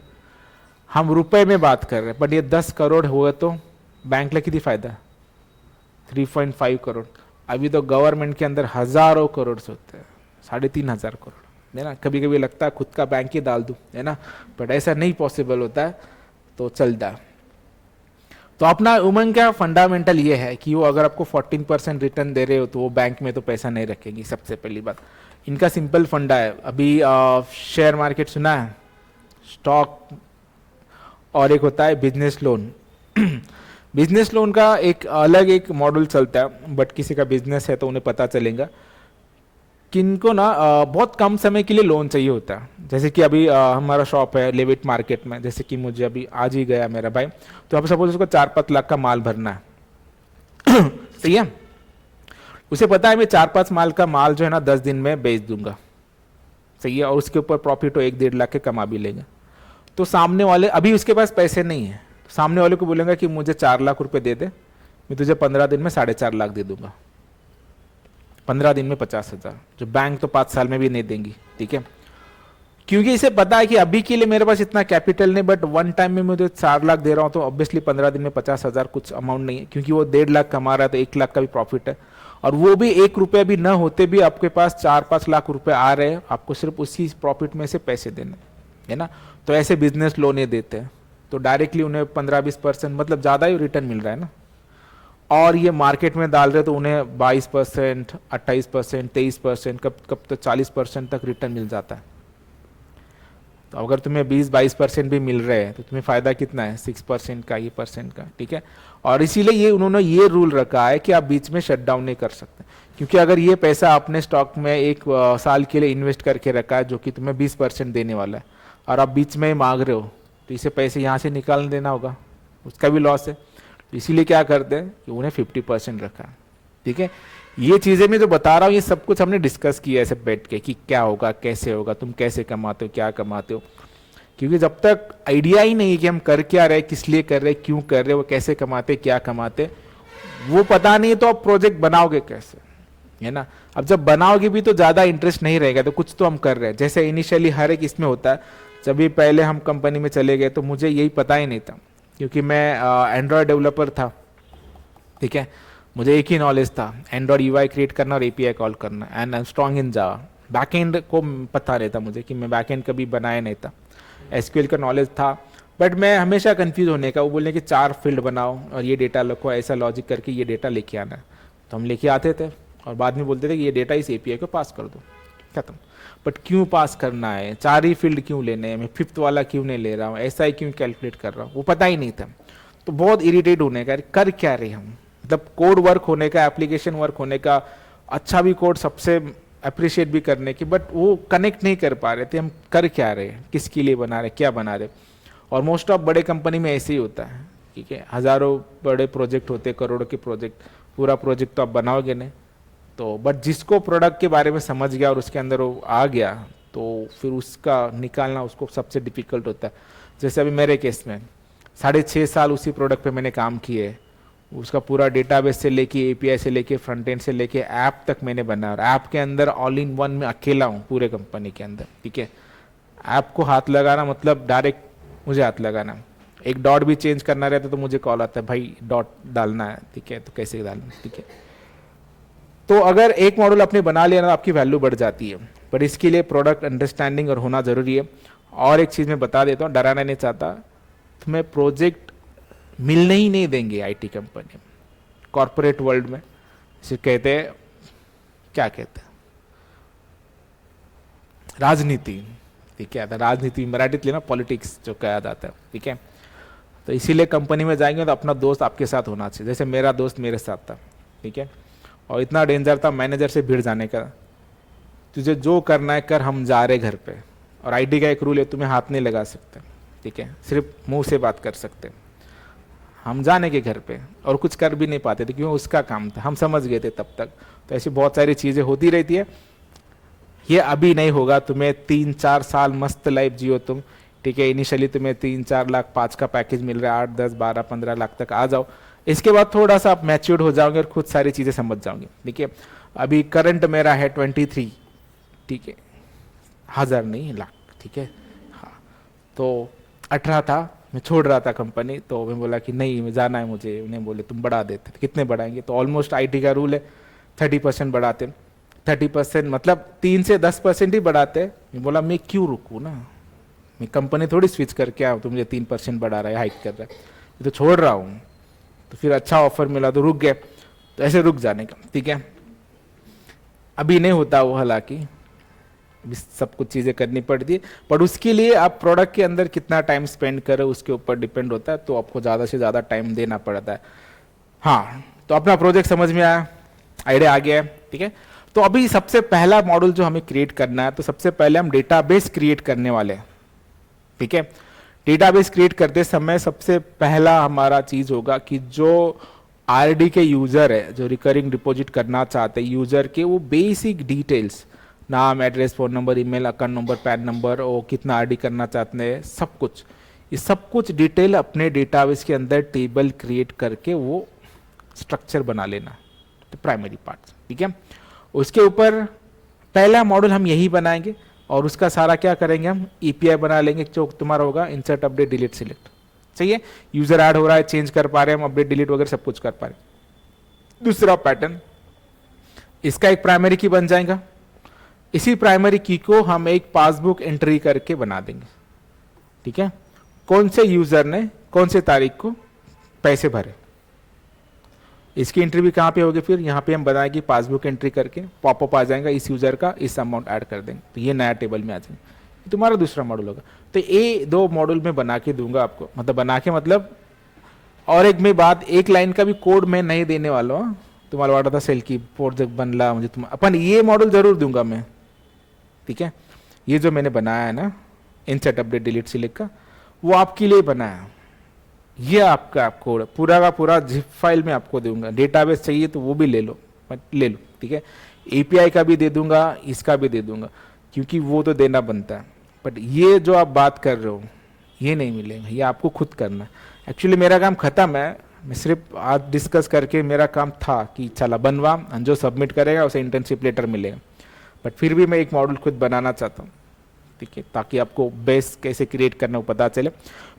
हम रुपए में बात कर रहे हैं, बट ये 10 करोड़ हुआ तो बैंक ला किती फ़ायदा? 3.5 करोड़। अभी तो गवर्नमेंट के अंदर हज़ारों करोड़ होते हैं, 3,500 करोड़, है ना। कभी कभी लगता है खुद का बैंक ही डाल दूँ, है ना, बट ऐसा नहीं पॉसिबल होता है, तो चलता है। तो अपना उमंग का फंडामेंटल ये है कि वो अगर आपको 14% रिटर्न दे रहे हो तो वो बैंक में तो पैसा नहीं रखेगी, सबसे पहली बात। इनका सिंपल फंडा है। अभी शेयर मार्केट सुना है, स्टॉक, और एक होता है बिजनेस लोन। बिजनेस लोन का एक अलग एक मॉडल चलता है, बट किसी का बिजनेस है तो उन्हें पता चलेगा। किनको ना बहुत कम समय के लिए लोन चाहिए होता है। जैसे कि अभी हमारा शॉप है लेविट मार्केट में, जैसे कि मुझे अभी आज ही गया मेरा भाई, तो अब सपोज उसको 4-5 लाख का माल भरना है। सही है, उसे पता है मैं 4-5 माल का माल जो है ना 10 दिन में बेच दूंगा, सही है, और उसके ऊपर प्रॉफिट हो 1-1.5 लाख के कमा भी लेगा। तो सामने वाले, अभी उसके पास पैसे नहीं है, तो सामने वाले को बोलेगा कि मुझे 4 लाख रुपए दे दे, मैं तुझे 15 दिन में 4.5 लाख दे दूंगा, 15 दिन में 50,000, जो बैंक तो 5 साल में भी नहीं देंगी, ठीक है। क्योंकि इसे पता है कि अभी के लिए मेरे पास इतना कैपिटल नहीं, बट वन टाइम में मुझे 4 लाख दे रहा हूँ, तो ऑब्वियसली 15 दिन में 50,000 कुछ अमाउंट नहीं है, क्योंकि वो 1.5 लाख कमा रहा है तो 1 लाख का भी प्रॉफिट है। और वो भी 1 रुपया भी न होते भी आपके पास 4-5 लाख रुपए आ रहे हैं, आपको सिर्फ उसी प्रॉफिट में से पैसे देने, है ना। तो ऐसे बिजनेस लोन ये देते हैं, तो डायरेक्टली उन्हें 15-20% मतलब ज़्यादा ही रिटर्न मिल रहा है ना। और ये मार्केट में डाल रहे तो उन्हें 22%, 28%, 23%, कब कब तो 40% तक रिटर्न मिल जाता है। तो अगर तुम्हें 20-22% भी मिल रहे हैं तो तुम्हें फ़ायदा कितना है, 6% का, ये परसेंट का, ठीक है। और इसीलिए ये उन्होंने ये रूल रखा है कि आप बीच में शट डाउन नहीं कर सकते, क्योंकि अगर ये पैसा आपने स्टॉक में 1 साल के लिए इन्वेस्ट करके रखा है जो कि तुम्हें 20% देने वाला है, और आप बीच में ही मांग रहे हो, तो इसे पैसे यहाँ से निकाल देना होगा, उसका भी लॉस है। तो इसीलिए क्या करते हैं कि उन्हें 50% रखा है, ठीक है। ये चीज़ें मैं जो बता रहा हूँ ये सब कुछ हमने डिस्कस किया ऐसे बैठ के कि क्या होगा, कैसे होगा, तुम कैसे कमाते हो, क्या कमाते हो। क्योंकि जब तक आइडिया ही नहीं है कि हम कर क्या रहे, किस लिए कर रहे, क्यों कर रहे, वो कैसे कमाते, क्या कमाते, वो पता नहीं है, तो आप प्रोजेक्ट बनाओगे कैसे, है ना। अब जब बनाओगे भी तो ज़्यादा इंटरेस्ट नहीं रहेगा, तो कुछ तो हम कर रहे हैं। जैसे इनिशियली हर एक इसमें होता है, जब भी पहले हम कंपनी में चले गए तो मुझे यही पता ही नहीं था, क्योंकि मैं एंड्रॉयड डेवलपर था, ठीक है। मुझे एक ही नॉलेज था, एंड्रॉयड यूआई क्रिएट करना और एपीआई कॉल करना, and I am strong in Java. Backend को पता नहीं था मुझे, कि मैं बैकएंड कभी बनाया नहीं था। एसक्यूएल का नॉलेज था, बट मैं हमेशा कंफ्यूज होने का, वो बोलने कि 4 फील्ड बनाओ और ये डेटा लिखो, ऐसा लॉजिक करके ये डेटा लेके आना है। तो हम लेके आते थे और बाद में बोलते थे कि ये डेटा इस एपीआई को पास कर दो, खत्म। बट क्यों पास करना है, 4 ही फील्ड क्यों लेने हैं, मैं 5th वाला क्यों नहीं ले रहा हूँ, ऐसा ही क्यों कैलकुलेट कर रहा हूँ, वो पता ही नहीं था। तो बहुत इरिटेट होने का, कर क्या रहे हम, मतलब कोड वर्क होने का, एप्लीकेशन वर्क होने का, अच्छा भी कोड सबसे अप्रिशिएट भी करने की, बट वो कनेक्ट नहीं कर पा रहे थे, हम कर क्या रहे हैं, किसके लिए बना रहे, क्या बना रहे। और मोस्ट ऑफ बड़े कंपनी में ऐसे ही होता है, ठीक है। हज़ारों बड़े प्रोजेक्ट होते हैं, करोड़ों के प्रोजेक्ट, पूरा प्रोजेक्ट तो आप बनाओगे नहीं। तो बट जिसको प्रोडक्ट के बारे में समझ गया और उसके अंदर वो आ गया, तो फिर उसका निकालना उसको सबसे डिफिकल्ट होता है। जैसे अभी मेरे केस में 6.5 साल उसी प्रोडक्ट पे मैंने काम किए, उसका पूरा डेटाबेस से लेके, एपीआई से लेके, फ्रंट एंड से लेके ऐप तक मैंने बनाया, और ऐप के अंदर ऑल इन वन में अकेला हूँ पूरे कंपनी के अंदर, ठीक है। ऐप को हाथ लगाना मतलब डायरेक्ट मुझे हाथ लगाना, एक डॉट भी चेंज करना रहता तो मुझे कॉल आता है, भाई डॉट डालना है, ठीक है, तो कैसे डालना, ठीक है। तो अगर एक मॉडल आपने बना लिया ना, आपकी वैल्यू बढ़ जाती है, पर इसके लिए प्रोडक्ट अंडरस्टैंडिंग और होना जरूरी है। और एक चीज़ मैं बता देता हूँ, डराना नहीं चाहता, तुम्हें प्रोजेक्ट मिलने ही नहीं देंगे आईटी कंपनी, कॉर्पोरेट वर्ल्ड में इसे कहते हैं, क्या कहते हैं, राजनीति, ठीक है। राजनीति मराठीत लेना, पॉलिटिक्स जो कहा जाता है, ठीक है। तो इसीलिए कंपनी में जाएंगे तो अपना दोस्त आपके साथ होना चाहिए, जैसे मेरा दोस्त मेरे साथ था, ठीक है। और इतना डेंजर था मैनेजर से भिड़ जाने का, तुझे जो करना है कर, हम जा रहे घर पे। और आईटी का एक रूल है, तुम्हें हाथ नहीं लगा सकते, ठीक है, सिर्फ मुंह से बात कर सकते। हम जाने के घर पे और कुछ कर भी नहीं पाते थे, क्योंकि उसका काम था, हम समझ गए थे तब तक। तो ऐसी बहुत सारी चीज़ें होती रहती है। ये अभी नहीं होगा, तुम्हें 3-4 साल मस्त लाइफ जियो तुम, ठीक है। इनिशियली तुम्हें 3-4 लाख 5 का पैकेज मिल रहा है, 8-10-12-15 लाख तक आ जाओ। इसके बाद थोड़ा सा आप मैच्योर्ड हो जाओगे और खुद सारी चीज़ें समझ जाओगे, ठीक है। अभी करंट मेरा है 23, ठीक है, 1000 नहीं लाख, ठीक है। हाँ, तो 18 था, मैं छोड़ रहा था कंपनी, तो मैं बोला कि नहीं मैं जाना है मुझे। उन्हें बोले तुम बढ़ा देते, कितने बढ़ाएंगे, तो ऑलमोस्ट आईटी का रूल है 30% बढ़ाते, 30% मतलब 3 से 10% ही बढ़ाते। मैं बोला मैं क्यों रुकूँ ना, मैं कंपनी थोड़ी स्विच करके आऊँ तो मुझे 3% बढ़ा रहा है, हाइक कर रहा है, मैं तो छोड़ रहा हूँ। तो फिर अच्छा ऑफर मिला तो रुक गए, तो ऐसे रुक जाने का, ठीक है। अभी नहीं होता वो, हालांकि सब कुछ चीज़ें करनी पड़ती है, पर उसके लिए आप प्रोडक्ट के अंदर कितना टाइम स्पेंड करें उसके ऊपर डिपेंड होता है, तो आपको ज़्यादा से ज़्यादा टाइम देना पड़ता है। हाँ, तो अपना प्रोजेक्ट समझ में आया, आइडिया आ गया है, ठीक है। तो अभी सबसे पहला मॉडल जो हमें क्रिएट करना है, तो सबसे पहले हम डेटाबेस क्रिएट करने वाले हैं, ठीक है। डेटाबेस क्रिएट करते समय सबसे पहला हमारा चीज़ होगा कि जो आरडी के यूज़र है, जो रिकरिंग डिपॉजिट करना चाहते हैं यूज़र के, वो बेसिक डिटेल्स, नाम, address, phone number, email, account number, pan number, और कितना आरडी करना चाहते हैं, सब कुछ, ये सब कुछ डिटेल अपने डेटाबेस के अंदर टेबल क्रिएट करके वो स्ट्रक्चर बना लेना, तो प्राइमरी पार्ट, ठीक है। उसके ऊपर पहला मॉड्यूल हम यही बनाएंगे और उसका सारा क्या करेंगे, हम एपीआई बना लेंगे जो तुम्हारा होगा इंसर्ट अपडेट डिलीट सिलेक्ट। सही है, यूजर ऐड हो रहा है, चेंज कर पा रहे हैं हम, अपडेट डिलीट वगैरह सब कुछ कर पा रहे हैं। दूसरा पैटर्न इसका एक प्राइमरी की बन जाएगा, इसी प्राइमरी की को हम एक पासबुक एंट्री करके बना देंगे। ठीक है, कौन से यूजर ने कौन से तारीख को पैसे भरे, इसकी एंट्री भी कहाँ पे होगी, फिर यहाँ पे हम बनाएंगे पासबुक एंट्री करके पॉपअप आ जाएगा, इस यूजर का इस अमाउंट ऐड कर देंगे तो ये नया टेबल में आ जाएंगे। ये तुम्हारा दूसरा मॉड्यूल होगा। तो ये 2 मॉड्यूल में बना के दूंगा आपको, मतलब बना के मतलब, और एक में बात, एक लाइन का भी कोड मैं नहीं देने वाला हूँ। तुम्हारा वाटा था सेल की प्रोजेक्ट बनला मुझे तुम अपन ये मॉड्यूल जरूर दूंगा मैं। ठीक है, ये जो मैंने बनाया है ना इंसर्ट अपडेट डिलीट सिलेक्ट का, वो आपके लिए बनाया। ये आपका कोड पूरा का पूरा जिप फाइल में आपको दूंगा। डेटाबेस चाहिए तो वो भी ले लो, ले लो। ठीक है, एपीआई का भी दे दूंगा, इसका भी दे दूंगा, क्योंकि वो तो देना बनता है। बट ये जो आप बात कर रहे हो ये नहीं मिलेगा, ये आपको खुद करना है। एक्चुअली मेरा काम खत्म है, मैं सिर्फ आज डिस्कस करके मेरा काम था कि चला बनवा, जो सबमिट करेगा उसे इंटर्नशिप लेटर मिलेगा। बट फिर भी मैं एक मॉडल खुद बनाना चाहता हूँ। ठीक है, ताकि आपको बेस कैसे क्रिएट करना वो पता चले।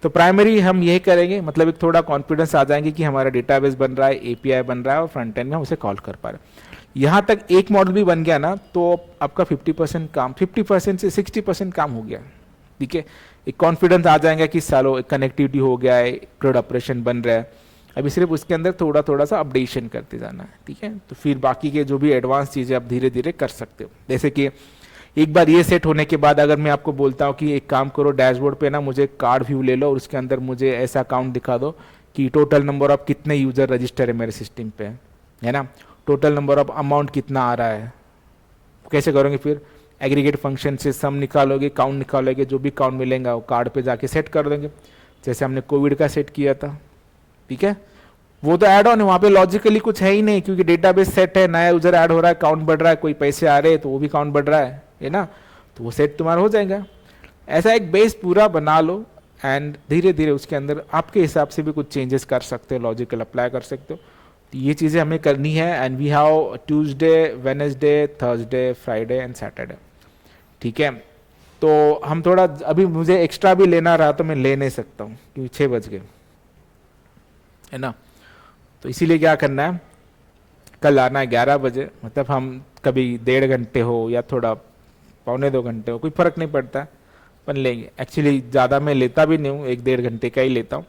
तो प्राइमरी हम यही करेंगे, मतलब एक थोड़ा कॉन्फिडेंस आ जाएंगे कि हमारा डेटाबेस बन रहा है, एपीआई बन रहा है और फ्रंट एंड में हम उसे कॉल कर पा रहे हैं। यहाँ तक एक मॉडल भी बन गया ना तो आपका 50% काम, 50% से 60% काम हो गया। ठीक है, एक कॉन्फिडेंस आ जाएगा कि सालो कनेक्टिविटी हो गया है, क्लाउड ऑपरेशन बन रहा है। अभी सिर्फ उसके अंदर थोड़ा थोड़ा सा अपडेशन करते जाना है। ठीक है, तो फिर बाकी के जो भी एडवांस चीज़ें आप धीरे धीरे कर सकते हो। जैसे कि एक बार ये सेट होने के बाद अगर मैं आपको बोलता हूँ कि एक काम करो, डैशबोर्ड पे ना मुझे कार्ड व्यू ले लो और उसके अंदर मुझे ऐसा अकाउंट दिखा दो कि टोटल नंबर ऑफ कितने यूजर रजिस्टर है मेरे सिस्टम पे, है ना, टोटल नंबर ऑफ अमाउंट कितना आ रहा है। कैसे करोगे फिर, एग्रीगेट फंक्शन से सम निकालोगे, काउंट निकालोगे, जो भी काउंट मिलेगा वो कार्ड पे जाके सेट कर देंगे, जैसे हमने कोविड का सेट किया था। ठीक है, वो तो ऐड ऑन है, वहाँ पे लॉजिकली कुछ है ही नहीं, क्योंकि डेटाबेस सेट है, नया यूजर ऐड हो रहा है, काउंट बढ़ रहा है, कोई पैसे आ रहे हैं तो वो भी काउंट बढ़ रहा है ना, तो वो सेट तुम्हारा हो जाएगा। ऐसा एक बेस पूरा बना लो एंड धीरे धीरे उसके अंदर आपके हिसाब से भी कुछ चेंजेस कर सकते हो, लॉजिकल अप्लाई कर सकते हो। तो ये चीज़ें हमें करनी है। And we have Tuesday, Wednesday, Thursday, Friday and Saturday. ठीक है, तो हम थोड़ा, अभी मुझे एक्स्ट्रा भी लेना रहा तो मैं ले नहीं सकता हूँ क्योंकि 6 बज गए, है ना। तो इसीलिए क्या करना है, कल आना है 11 बजे, मतलब हम कभी 1.5 घंटे हो या थोड़ा 1.25 घंटे हो, कोई फर्क नहीं पड़ता, अपन लेंगे। एक्चुअली ज़्यादा मैं लेता भी नहीं हूँ, 1-1.5 घंटे का ही लेता हूँ।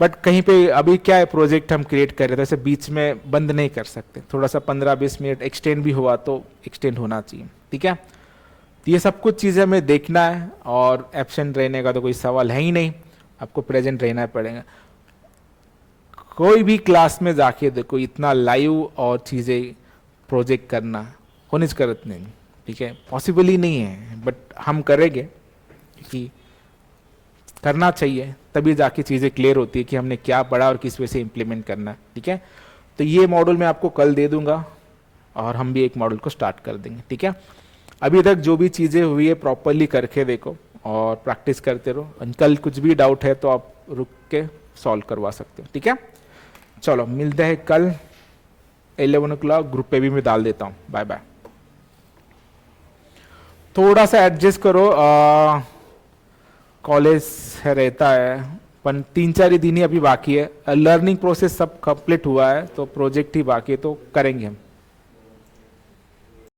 बट कहीं पे अभी क्या है, प्रोजेक्ट हम क्रिएट कर रहे थे, ऐसे बीच में बंद नहीं कर सकते, थोड़ा सा 15-20 मिनट एक्सटेंड भी हुआ तो एक्सटेंड होना चाहिए। ठीक है, तो ये सब कुछ चीज़ें हमें देखना है और एब्सेंट रहने का तो कोई सवाल है ही नहीं, आपको प्रेजेंट रहना पड़ेगा। कोई भी क्लास में जाके देखो, इतना लाइव और चीज़ें प्रोजेक्ट करना होने की जरूरत नहीं। ठीक है, पॉसिबल ही नहीं है, बट हम करेंगे कि करना चाहिए, तभी जाके चीज़ें क्लियर होती है कि हमने क्या पढ़ा और किस वजह से इम्प्लीमेंट करना है। ठीक है, तो ये मॉड्यूल मैं आपको कल दे दूंगा और हम भी एक मॉड्यूल को स्टार्ट कर देंगे। ठीक है, अभी तक जो भी चीज़ें हुई है प्रॉपरली करके देखो और प्रैक्टिस करते रहो। कल कुछ भी डाउट है तो आप रुक के सॉल्व करवा सकते हो। ठीक है, चलो मिलते हैं कल 11 o'clock, ग्रुप पे भी मैं डाल देता हूँ। Bye bye. थोड़ा सा एडजस्ट करो, कॉलेज रहता है, पर 3-4 दिन ही अभी बाकी है। लर्निंग प्रोसेस सब कंप्लीट हुआ है, तो प्रोजेक्ट ही बाकी है, तो करेंगे हम।